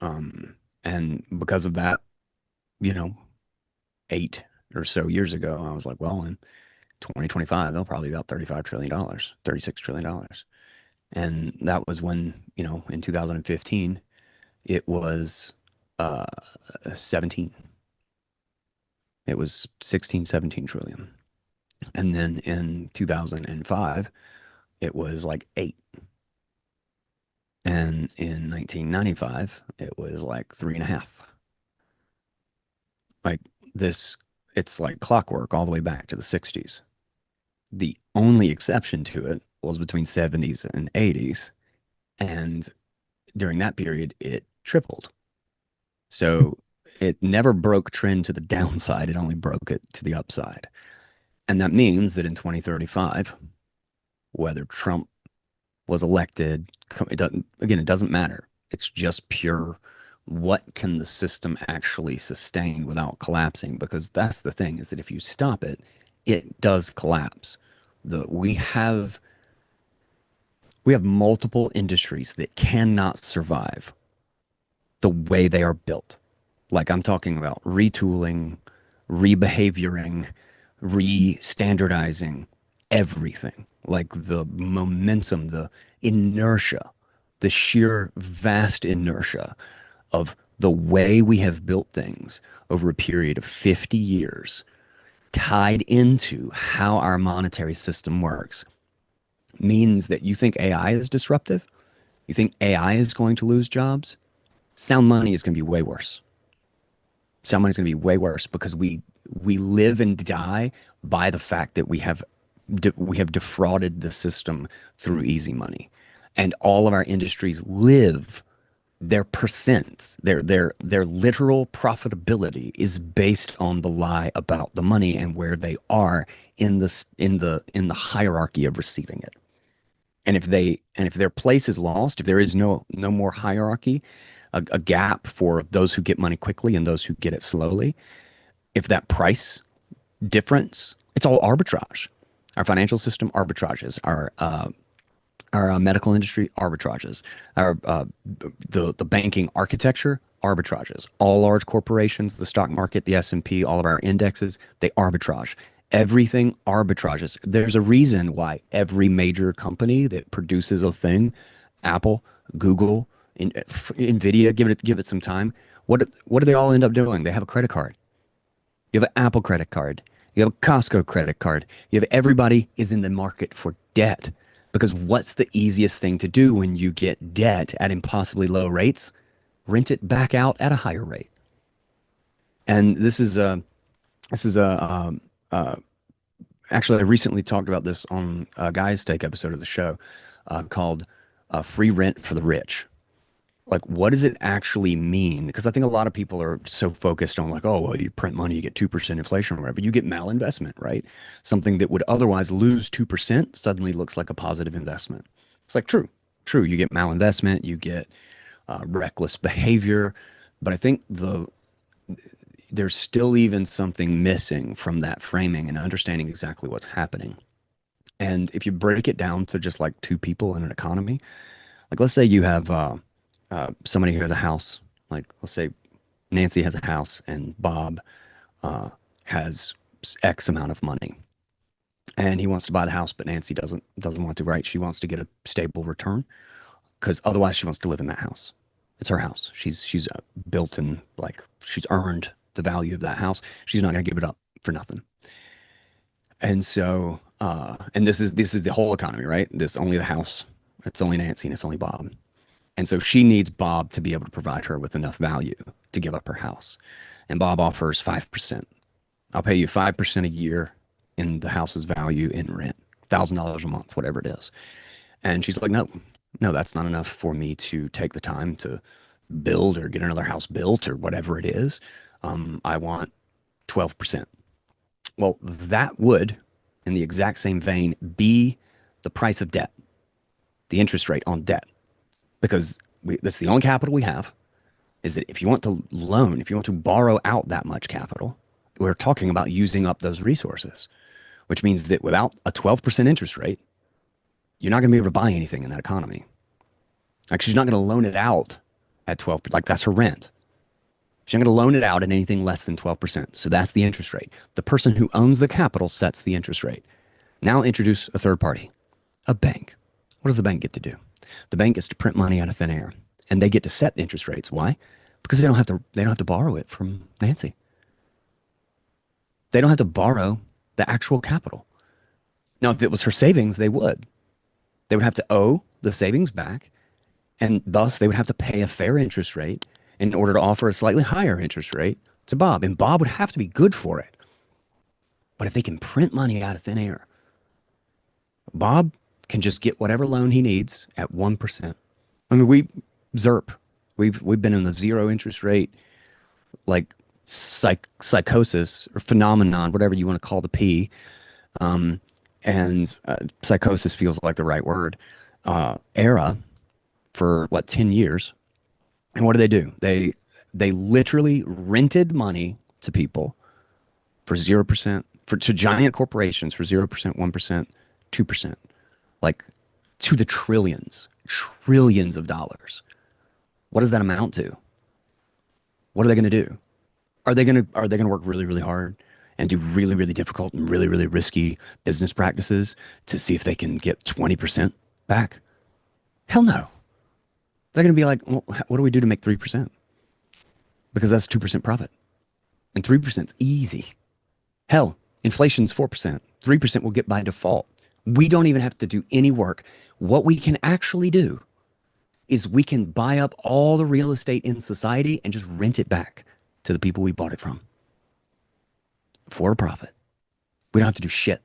Speaker 1: and because of that, 8 or so years ago, I was like, well, in 2025, they'll probably be about $35 trillion, $36 trillion. And that was when, in 2015, it was 17. It was 16, 17 trillion. And then in 2005, it was 8. And in 1995, it was 3.5. It's like clockwork all the way back to the 60s. The only exception to it was between 70s and 80s. And during that period, it tripled. So it never broke trend to the downside. It only broke it to the upside. And that means that in 2035, whether Trump was elected. It doesn't matter. It's just pure what can the system actually sustain without collapsing? Because that's the thing is that if you stop it, it does collapse. The we have multiple industries that cannot survive the way they are built. Like I'm talking about retooling, rebehavioring, re-standardizing everything. Like the momentum, the inertia, the sheer vast inertia of the way we have built things over a period of 50 years tied into how our monetary system works means that you think AI is disruptive? You think AI is going to lose jobs? Sound money is going to be way worse. Sound money is going to be way worse because we live and die by the fact that we have defrauded the system through easy money, and all of our industries live their percents, their literal profitability is based on the lie about the money and where they are in the hierarchy of receiving it. And if their place is lost, if there is no more hierarchy, a gap for those who get money quickly and those who get it slowly, if that price difference, it's all arbitrage. Our financial system arbitrages, our medical industry arbitrages, our the banking architecture arbitrages. All large corporations, the stock market, the S&P, all of our indexes, they arbitrage. Everything arbitrages. There's a reason why every major company that produces a thing, Apple, Google, Nvidia, give it some time. What do they all end up doing? They have a credit card. You have an Apple credit card. You have a Costco credit card. You have everybody is in the market for debt. Because what's the easiest thing to do when you get debt at impossibly low rates? Rent it back out at a higher rate. And this is actually I recently talked about this on a Guy's Take episode of the show called "Free Rent for the Rich." Like, what does it actually mean? Because I think a lot of people are so focused on like, oh, well, you print money, you get 2% inflation or whatever. You get malinvestment, right? Something that would otherwise lose 2% suddenly looks like a positive investment. It's like, true. You get malinvestment, you get reckless behavior. But I think there's still even something missing from that framing and understanding exactly what's happening. And if you break it down to just like two people in an economy, like let's say you have somebody who has a house, like let's say Nancy has a house and Bob has X amount of money, and he wants to buy the house, but Nancy doesn't want to. Right? She wants to get a stable return because otherwise she wants to live in that house. It's her house. She's built in like she's earned the value of that house. She's not going to give it up for nothing. And so, and this is the whole economy, right? This only the house. It's only Nancy and it's only Bob. And so she needs Bob to be able to provide her with enough value to give up her house. And Bob offers 5%. I'll pay you 5% a year in the house's value in rent, $1,000 a month, whatever it is. And she's like, no, that's not enough for me to take the time to build or get another house built or whatever it is. I want 12%. Well, that would, in the exact same vein, be the price of debt, the interest rate on debt. Because that's the only capital we have, is that if you want to loan, if you want to borrow out that much capital, we're talking about using up those resources, which means that without a 12% interest rate, you're not going to be able to buy anything in that economy. Like she's not going to loan it out at 12, like that's her rent. She's not going to loan it out at anything less than 12%. So that's the interest rate. The person who owns the capital sets the interest rate. Now introduce a third party, a bank. What does the bank get to do? The bank gets to print money out of thin air, and they get to set the interest rates. Why? Because they don't have to borrow it from Nancy. They don't have to borrow the actual capital. Now, if it was her savings, they would. They would have to owe the savings back, and thus they would have to pay a fair interest rate in order to offer a slightly higher interest rate to Bob. And Bob would have to be good for it. But if they can print money out of thin air, Bob can just get whatever loan he needs at 1%. I mean, we've been in the zero interest rate, like psychosis or phenomenon, whatever you want to call the P. And psychosis feels like the right word. era for what, 10 years. And what do? They literally rented money to people for 0%, to giant corporations for 0%, 1%, 2%, like to the trillions of dollars. What does that amount to? What are they going to do? Are they going to work really, really hard and do really, really difficult and really, really risky business practices to see if they can get 20% back? Hell no. They're going to be like, well, what do we do to make 3%? Because that's 2% profit. And 3% is easy. Hell, inflation's 4%. 3% will get by default. We don't even have to do any work. What we can actually do is we can buy up all the real estate in society and just rent it back to the people we bought it from for a profit. We don't have to do shit.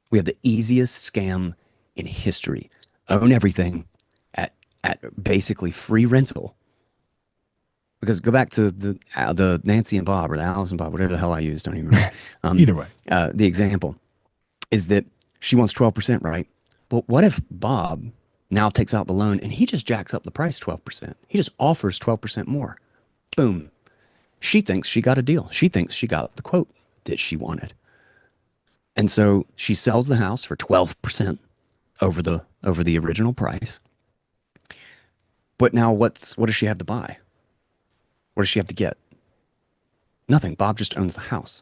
Speaker 1: We have the easiest scam in history. Own everything at basically free rental. Because go back to the Nancy and Bob, or the Alice and Bob, whatever the hell I used, don't even remember.
Speaker 2: Either way.
Speaker 1: The example is that she wants 12%, right? But what if Bob now takes out the loan and he just jacks up the price 12%? He just offers 12% more. Boom. She thinks she got a deal. She thinks she got the quote that she wanted. And so she sells the house for 12% over the original price. But now what does she have to buy? What does she have to get? Nothing. Bob just owns the house.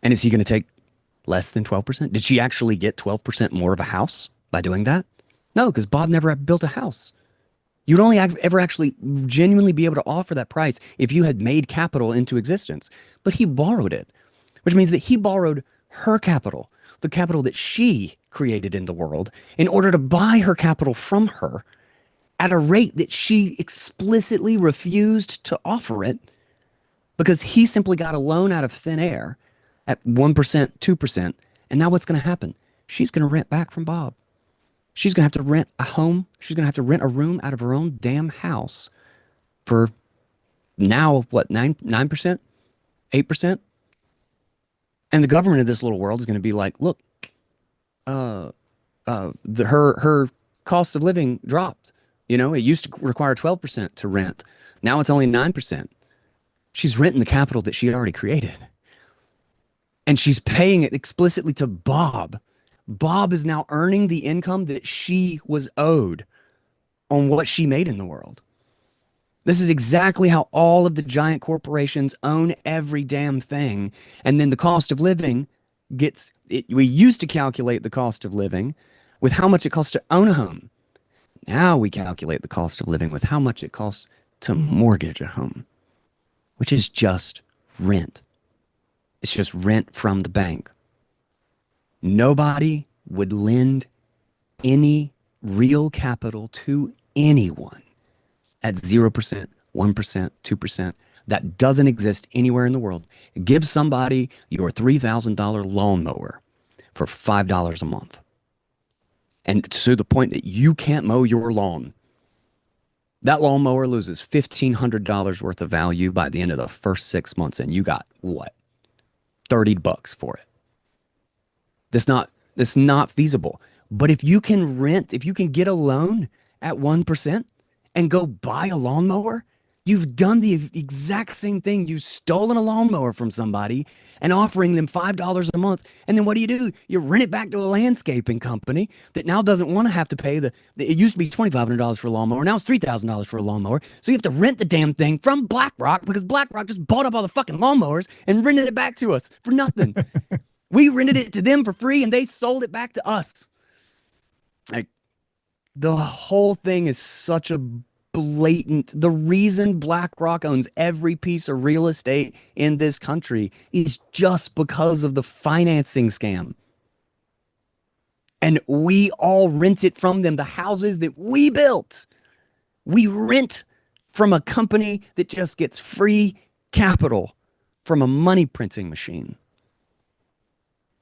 Speaker 1: And is he going to take less than 12%? Did she actually get 12% more of a house by doing that? No, because Bob never built a house. You'd only ever actually genuinely be able to offer that price if you had made capital into existence. But he borrowed it, which means that he borrowed her capital, the capital that she created in the world, in order to buy her capital from her at a rate that she explicitly refused to offer it, because he simply got a loan out of thin air at 1%, 2%. And now what's going to happen? She's going to rent back from Bob. She's going to have to rent a home. She's going to have to rent a room out of her own damn house for now, what, 9%, 8%? And the government of this little world is going to be like, look, her cost of living dropped. You know, it used to require 12% to rent. Now it's only 9%. She's renting the capital that she already created. And she's paying it explicitly to Bob. Bob is now earning the income that she was owed on what she made in the world. This is exactly how all of the giant corporations own every damn thing. And then the cost of living we used to calculate the cost of living with how much it costs to own a home. Now we calculate the cost of living with how much it costs to mortgage a home, which is just rent. It's just rent from the bank. Nobody would lend any real capital to anyone at 0%, 1%, 2%. That doesn't exist anywhere in the world. Give somebody your $3,000 lawnmower for $5 a month. And to the point that you can't mow your lawn. That lawnmower loses $1,500 worth of value by the end of the first 6 months. And you got what? $30 for it. That's not feasible. But if you can get a loan at 1% and go buy a lawnmower, you've done the exact same thing. You've stolen a lawnmower from somebody and offering them $5 a month. And then what do? You rent it back to a landscaping company that now doesn't want to have to pay it used to be $2,500 for a lawnmower. Now it's $3,000 for a lawnmower. So you have to rent the damn thing from BlackRock because BlackRock just bought up all the fucking lawnmowers and rented it back to us for nothing. We rented it to them for free and they sold it back to us. Like, the whole thing is such a blatant. The reason BlackRock owns every piece of real estate in this country is just because of the financing scam. And we all rent it from them. The houses that we built, we rent from a company that just gets free capital from a money printing machine.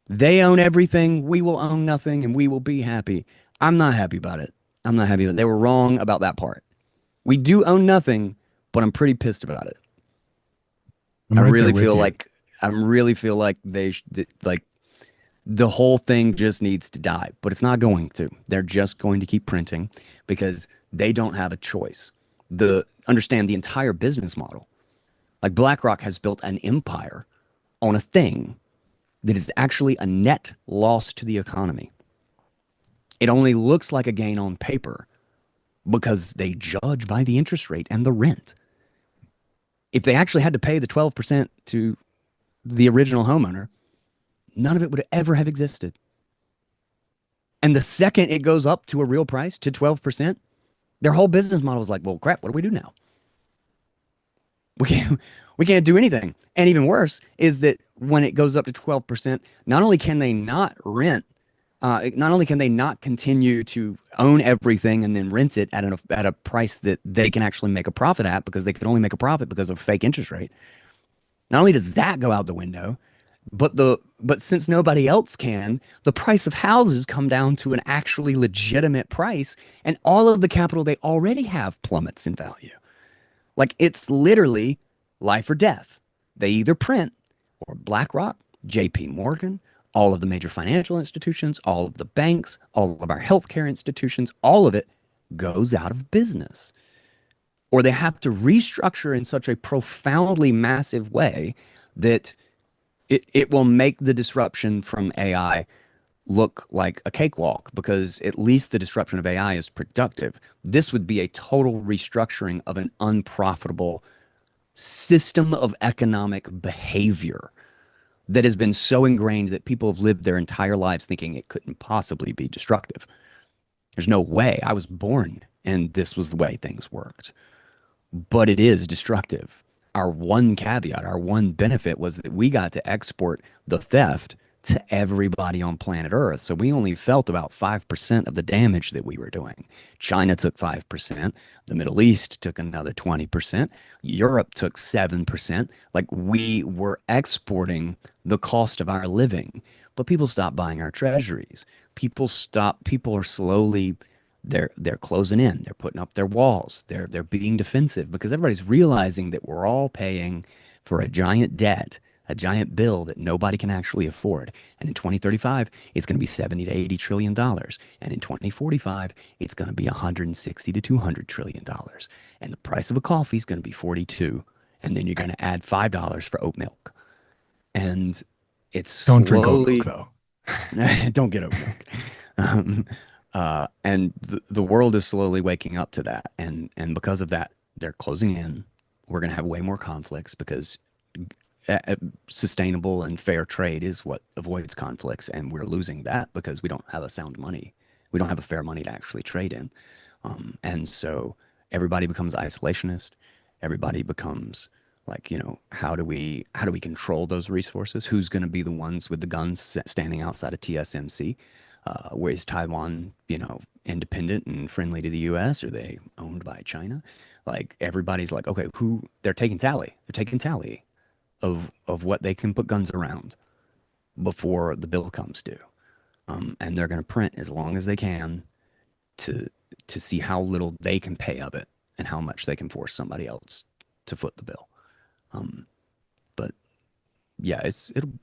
Speaker 1: They own everything. We will own nothing and we will be happy. I'm not happy about it. They were wrong about that part. We do own nothing, but I'm pretty pissed about it. I really feel like they The whole thing just needs to die, but it's not going to. They're just going to keep printing because they don't have a choice. Understand the entire business model. Like BlackRock has built an empire on a thing that is actually a net loss to the economy. It only looks like a gain on paper because they judge by the interest rate and the rent. If they actually had to pay the 12% to the original homeowner, none of it would ever have existed. And the second it goes up to a real price to 12%, their whole business model is like, well, crap, what do we do now? We can't do anything. And even worse is that when it goes up to 12%, not only can they not rent, not only can they not continue to own everything and then rent it at a price that they can actually make a profit at, because they can only make a profit because of fake interest rate. Not only does that go out the window, but since nobody else can, the price of houses come down to an actually legitimate price, and all of the capital they already have plummets in value. Like, it's literally life or death. They either print, or BlackRock, JP Morgan, all of the major financial institutions, all of the banks, all of our healthcare institutions, all of it goes out of business. Or they have to restructure in such a profoundly massive way that it will make the disruption from AI look like a cakewalk, because at least the disruption of AI is productive. This would be a total restructuring of an unprofitable system of economic behavior that has been so ingrained that people have lived their entire lives thinking it couldn't possibly be destructive. There's no way. I was born and this was the way things worked. But it is destructive. Our one caveat, our one benefit was that we got to export the theft to everybody on planet Earth. So we only felt about 5% of the damage that we were doing. China took 5%. The Middle East took another 20%. Europe took 7%. Like, we were exporting the cost of our living. But people stopped buying our treasuries. People are slowly, they're closing in. They're putting up their walls. They're being defensive because everybody's realizing that we're all paying for a giant debt, a giant bill that nobody can actually afford. And in 2035, it's going to be 70 to 80 trillion dollars. And in 2045, it's going to be 160 to 200 trillion dollars. And the price of a coffee is going to be 42. And then you're going to add $5 for oat milk. And it's
Speaker 2: Don't drink oat milk,
Speaker 1: slowly,
Speaker 2: though.
Speaker 1: don't get oat milk. Um, and the world is slowly waking up to that. And because of that, they're closing in. We're going to have way more conflicts because sustainable and fair trade is what avoids conflicts, and we're losing that because we don't have a sound money. We don't have a fair money to actually trade in, and so everybody becomes isolationist. Everybody becomes like, how do we control those resources? Who's going to be the ones with the guns standing outside of TSMC? Where is Taiwan, independent and friendly to the U.S.? Are they owned by China? Like, everybody's like, okay, who? They're taking tally. They're taking tally of what they can put guns around before the bill comes due. And they're going to print as long as they can to see how little they can pay of it and how much they can force somebody else to foot the bill. But yeah,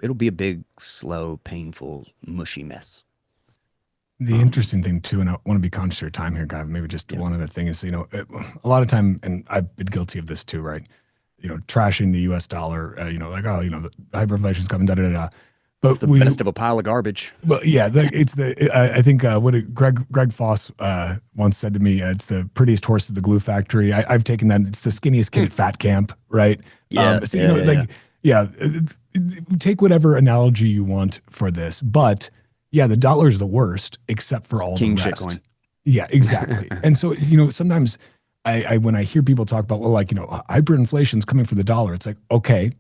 Speaker 1: it'll be a big, slow, painful, mushy mess.
Speaker 2: The interesting thing too, and I want to be conscious of your time here, guy. Maybe just
Speaker 1: Yeah.
Speaker 2: one other thing is, a lot of time, and I've been guilty of this too, right? Trashing the U.S. dollar. Like, oh, the hyperinflation's coming, da da da. Da. But
Speaker 1: It's the best of a pile of garbage.
Speaker 2: Well, yeah, I think what Greg Foss once said to me, it's the prettiest horse at the glue factory. I've taken that. It's the skinniest kid at fat camp, right?
Speaker 1: Yeah,
Speaker 2: So,
Speaker 1: yeah.
Speaker 2: take whatever analogy you want for this, but yeah, the dollar's the worst except for all
Speaker 1: King
Speaker 2: the rest.
Speaker 1: shitcoin.
Speaker 2: Yeah, exactly. And so, sometimes I when I hear people talk about, well, like, hyperinflation's coming for the dollar, it's like, okay,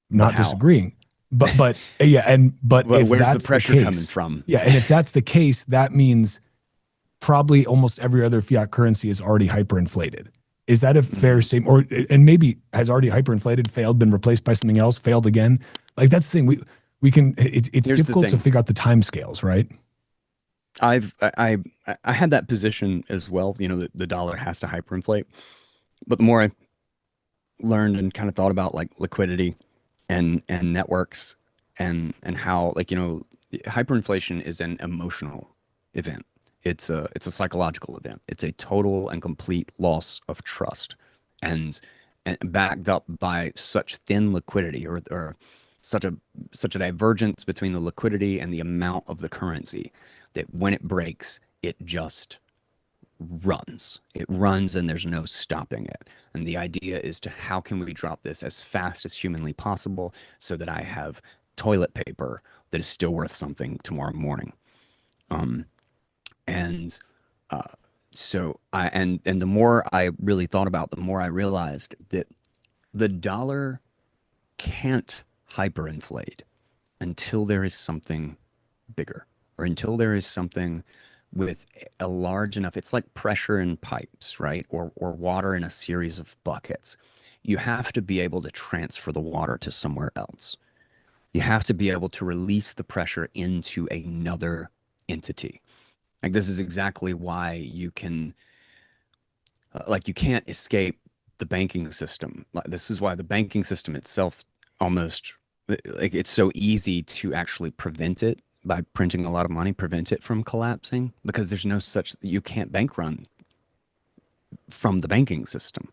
Speaker 2: not
Speaker 1: how?
Speaker 2: disagreeing. But
Speaker 1: Well,
Speaker 2: if
Speaker 1: where's the
Speaker 2: that's
Speaker 1: pressure
Speaker 2: case,
Speaker 1: coming from?
Speaker 2: yeah, and if that's the case, that means probably almost every other fiat currency is already hyperinflated. Is that a fair statement? And maybe has already hyperinflated, failed, been replaced by something else, failed again? Like, that's the thing. We can. It's
Speaker 1: Here's the
Speaker 2: difficult to
Speaker 1: thing.
Speaker 2: figure out the timescales, right?
Speaker 1: I had that position as well. That the dollar has to hyperinflate. But the more I learned and kind of thought about like liquidity and networks and how, like, Hyperinflation is an emotional event. It's a psychological event. It's a total and complete loss of trust, and and backed up by such thin liquidity, or such a such a divergence between the liquidity and the amount of the currency, that when it breaks, it just runs. It runs and there's no stopping it. And the idea is to, how can we drop this as fast as humanly possible so that I have toilet paper that is still worth something tomorrow morning. Um, and uh, so and the more I really thought about, the more I realized that the dollar can't hyperinflate until there is something bigger, or until there is something with a large enough, it's like pressure in pipes, right? Or water in a series of buckets. You have to be able to transfer the water to somewhere else. You have to be able to release the pressure into another entity. Like, this is exactly why you can, like, you can't escape the banking system. Like, this is why the banking system itself, almost, like, it's so easy to actually prevent it by printing a lot of money, prevent it from collapsing, because there's no such, you can't bank run from the banking system.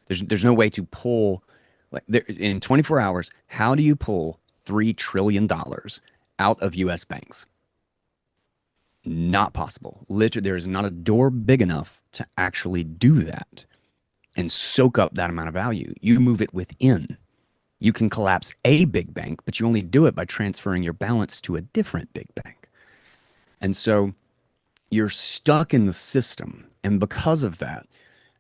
Speaker 1: There's no way to pull, like, there, in 24 hours. How do you pull $3 trillion out of U.S. banks? Not possible. Literally, there is not a door big enough to actually do that and soak up that amount of value. You move it within. You can collapse a big bank, but you only do it by transferring your balance to a different big bank. And so you're stuck in the system. And because of that,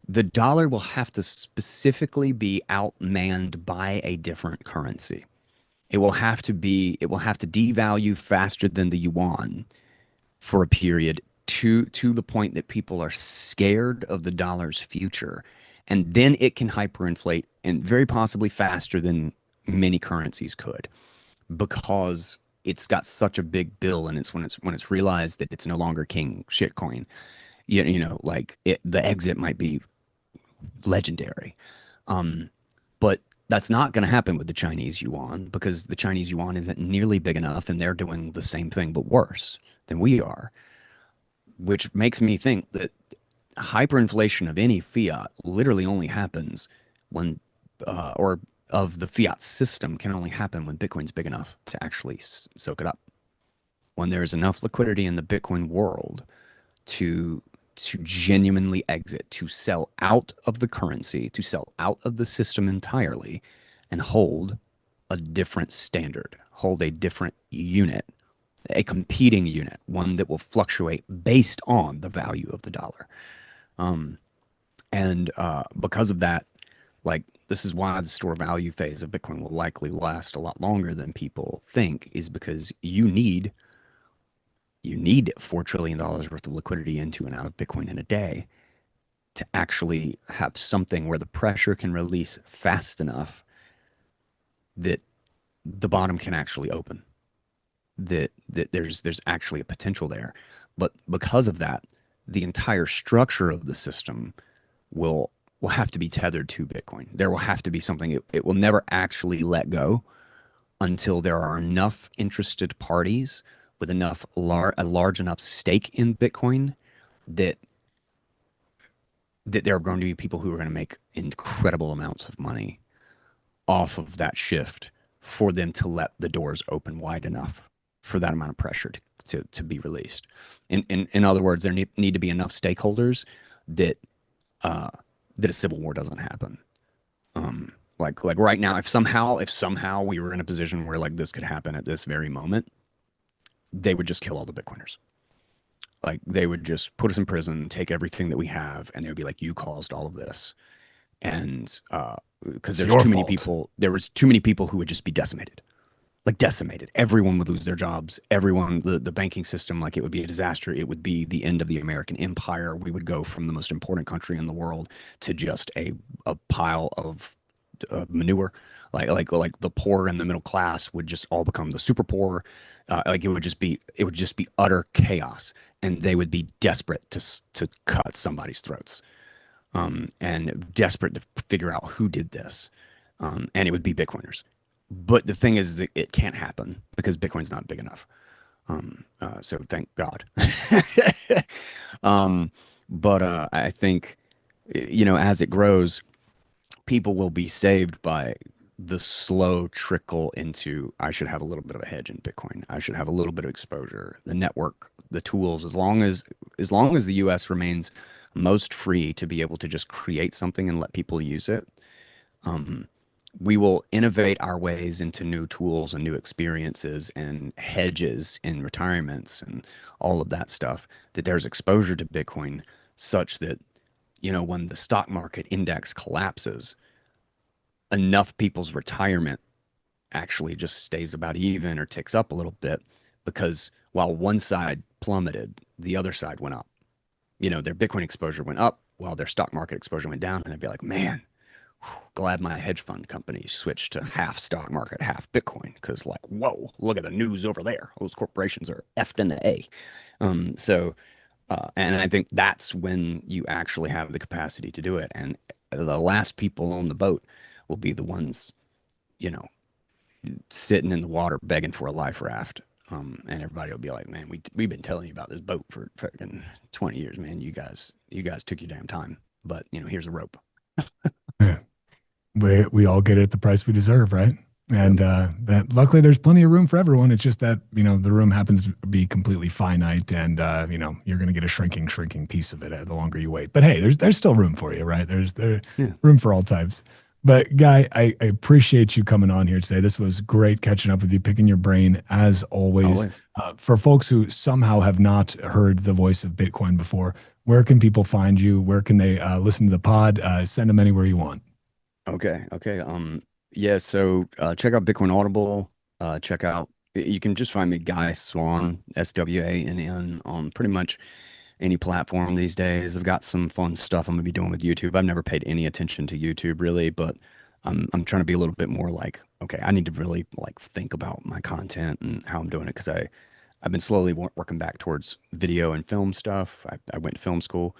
Speaker 1: the dollar will have to specifically be outmanned by a different currency. It will have to devalue faster than the yuan for a period, to the point that people are scared of the dollar's future. And then it can hyperinflate, and very possibly faster than many currencies could, because it's got such a big bill. And it's when it's realized that it's no longer king shitcoin. Like, the exit might be legendary. But that's not going to happen with the Chinese yuan, because the Chinese yuan isn't nearly big enough, and they're doing the same thing but worse than we are, which makes me think that hyperinflation of any fiat literally only happens when, or of the fiat system, can only happen when Bitcoin's big enough to actually soak it up. When there's enough liquidity in the Bitcoin world to genuinely exit, to sell out of the currency, to sell out of the system entirely, and hold a different standard, hold a different unit, a competing unit, one that will fluctuate based on the value of the dollar. And because of that, like, this is why the store value phase of Bitcoin will likely last a lot longer than people think, is because you need $4 trillion worth of liquidity into and out of Bitcoin in a day to actually have something where the pressure can release fast enough that the bottom can actually open. That there's actually a potential there. But because of that, the entire structure of the system will have to be tethered to Bitcoin. There will have to be something, it will never actually let go until there are enough interested parties with a large enough stake in Bitcoin, that there are going to be people who are going to make incredible amounts of money off of that shift, for them to let the doors open wide enough for that amount of pressure to be released. In other words, there need to be enough stakeholders that that a civil war doesn't happen. Like right now, if somehow we were in a position where, like, this could happen at this very moment, they would just kill all the Bitcoiners. Like, they would just put us in prison, take everything that we have, and they would be like, "You caused all of this." And because
Speaker 2: It's your fault.
Speaker 1: there was too many people who would just be decimated, like, decimated. Everyone would lose their jobs. Everyone, the banking system, like, it would be a disaster. It would be the end of the American empire. We would go from the most important country in the world to just a pile of manure. Like the poor and the middle class would just all become the super poor. Like, it would just be utter chaos, and they would be desperate to cut somebody's throats, and desperate to figure out who did this, and it would be Bitcoiners. But the thing is, it can't happen because Bitcoin's not big enough. So thank God. um, but I think, as it grows, people will be saved by the slow trickle into I should have a little bit of a hedge in Bitcoin. I should have a little bit of exposure. The network, the tools, as long as the US remains most free to be able to just create something and let people use it, um, we will innovate our ways into new tools and new experiences and hedges in retirements and all of that stuff. That there's exposure to Bitcoin such that, when the stock market index collapses, enough people's retirement actually just stays about even or ticks up a little bit because while one side plummeted, the other side went up. Their Bitcoin exposure went up while their stock market exposure went down. And they'd be like, man, glad my hedge fund company switched to half stock market, half Bitcoin. Cause like, whoa, look at the news over there. Those corporations are effed in the A. And I think that's when you actually have the capacity to do it. And the last people on the boat will be the ones, you know, sitting in the water begging for a life raft. And everybody will be like, "Man, we've been telling you about this boat for fucking 20 years, man. You guys took your damn time, but here's a rope."
Speaker 2: Yeah. We all get it at the price we deserve, right?
Speaker 1: Yep.
Speaker 2: And that luckily there's plenty of room for everyone. It's just that the room happens to be completely finite, and you're going to get a shrinking piece of it the longer you wait. But hey, there's still room for you, right? There's
Speaker 1: Yeah.
Speaker 2: room for all types. But Guy, I appreciate you coming on here today. This was great catching up with you, picking your brain as always.
Speaker 1: Always.
Speaker 2: For folks who somehow have not heard the voice of Bitcoin before, where can people find you? Where can they listen to the pod? Send them anywhere you want.
Speaker 1: Okay. Okay. Yeah. So check out Bitcoin Audible. Check out. You can just find me Guy Swann, Swann, on pretty much any platform these days. I've got some fun stuff I'm gonna be doing with YouTube. I've never paid any attention to YouTube really, but I'm trying to be a little bit more like, okay, I need to really like think about my content and how I'm doing it because I've been slowly working back towards video and film stuff. I went to film school.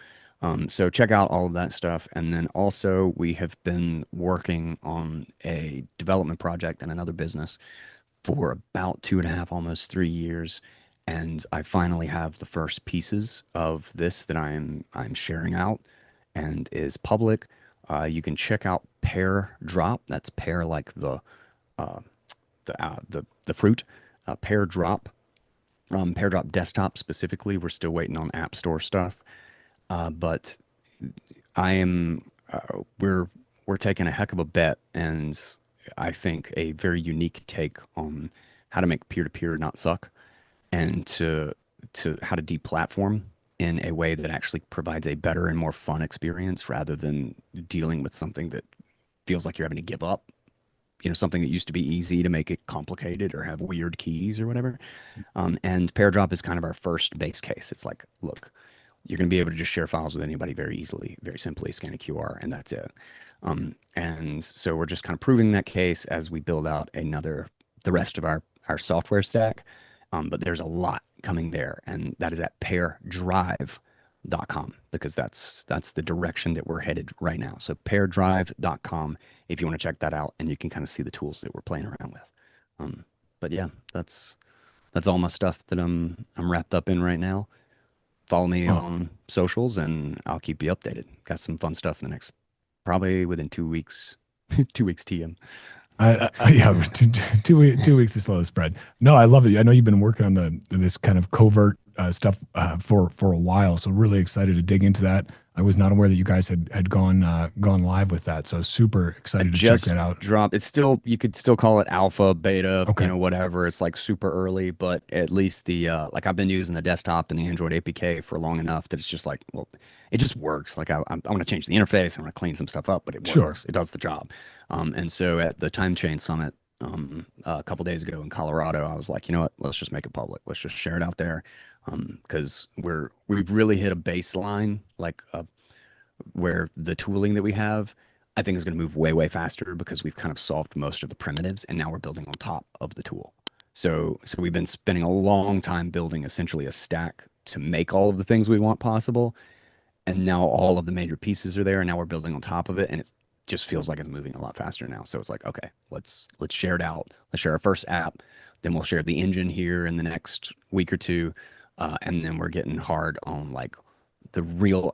Speaker 1: So check out all of that stuff. And then also we have been working on a development project and another business for about 2.5, almost 3 years. And I finally have the first pieces of this that I'm sharing out and is public. You can check out Pear Drop. That's pear like uh, the fruit. Pear Drop. Pear Drop Desktop specifically. We're still waiting on App Store stuff. But I am we're taking a heck of a bet, and I think a very unique take on how to make peer-to-peer not suck, and to how to deplatform in a way that actually provides a better and more fun experience rather than dealing with something that feels like you're having to give up. Something that used to be easy to make it complicated or have weird keys or whatever. And Pairdrop is kind of our first base case. It's like, look, you're going to be able to just share files with anybody very easily, very simply, scan a QR, and that's it. And so we're just kind of proving that case as we build out the rest of our software stack. But there's a lot coming there, and that is at pairdrive.com because that's the direction that we're headed right now. So pairdrive.com if you want to check that out, and you can kind of see the tools that we're playing around with. But yeah, that's all my stuff that I'm wrapped up in right now. Follow me
Speaker 2: Oh,
Speaker 1: on socials and I'll keep you updated. Got some fun stuff in the next, probably within 2 weeks, 2 weeks TM.
Speaker 2: yeah, 2 weeks to slow the spread. No, I love it. I know you've been working on this kind of covert stuff for a while, so really excited to dig into that. I was not aware that you guys had gone live with that, so super
Speaker 1: I
Speaker 2: excited to check
Speaker 1: just
Speaker 2: that out.
Speaker 1: dropped. It's still, you could still call it alpha, beta,
Speaker 2: Okay,
Speaker 1: whatever. It's like super early, but at least like I've been using the desktop and the Android APK for long enough that it's just like, well, it just works. Like I want to change the interface. I want to clean some stuff up, but it
Speaker 2: sure.
Speaker 1: works. It does the job. And so at the Time Chain Summit, a couple days ago in Colorado, I was like, you know what? Let's just make it public. Let's just share it out there. Because we've really hit a baseline, like where the tooling that we have, I think is going to move way, way faster because we've kind of solved most of the primitives and now we're building on top of the tool. So we've been spending a long time building essentially a stack to make all of the things we want possible. And now all of the major pieces are there and now we're building on top of it. And it's just feels like it's moving a lot faster now. So it's like, okay, let's share it out. Let's share our first app. Then we'll share the engine here in the next week or two. And then we're getting hard on like the real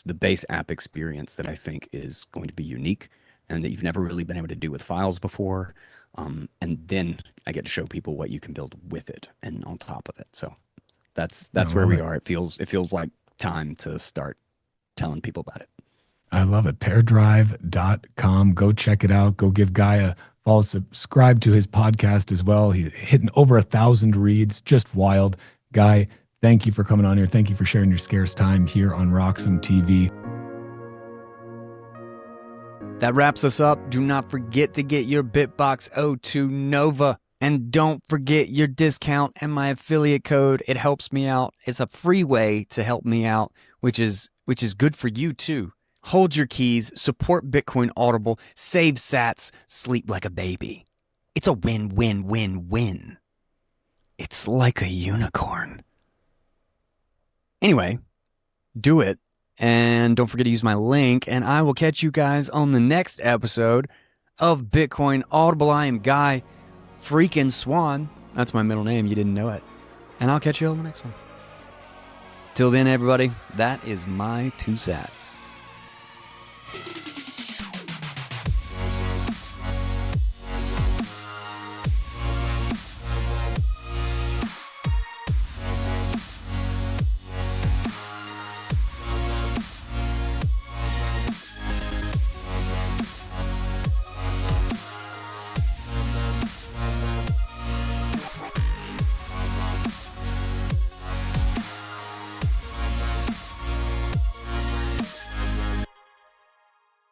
Speaker 1: the base app experience that I think is going to be unique and that you've never really been able to do with files before. And then I get to show people what you can build with it and on top of it. So that's where we are. It feels like time to start telling people about it.
Speaker 2: I love it. PearDrive.com. Go check it out. Go give Guy a follow, subscribe to his podcast as well. He's hitting over 1,000 reads. Just wild. Guy, thank you for coming on here. Thank you for sharing your scarce time here on Roxham TV.
Speaker 1: That wraps us up. Do not forget to get your BitBox O2 Nova. And don't forget your discount and my affiliate code. It helps me out. It's a free way to help me out, which is good for you too. Hold your keys, support Bitcoin Audible, save sats, sleep like a baby. It's a win-win-win-win. It's like a unicorn. Anyway, do it. And don't forget to use my link. And I will catch you guys on the next episode of Bitcoin Audible. I am Guy freaking Swann. That's my middle name. You didn't know it. And I'll catch you on the next one. Till then, everybody, that is my 2 sats.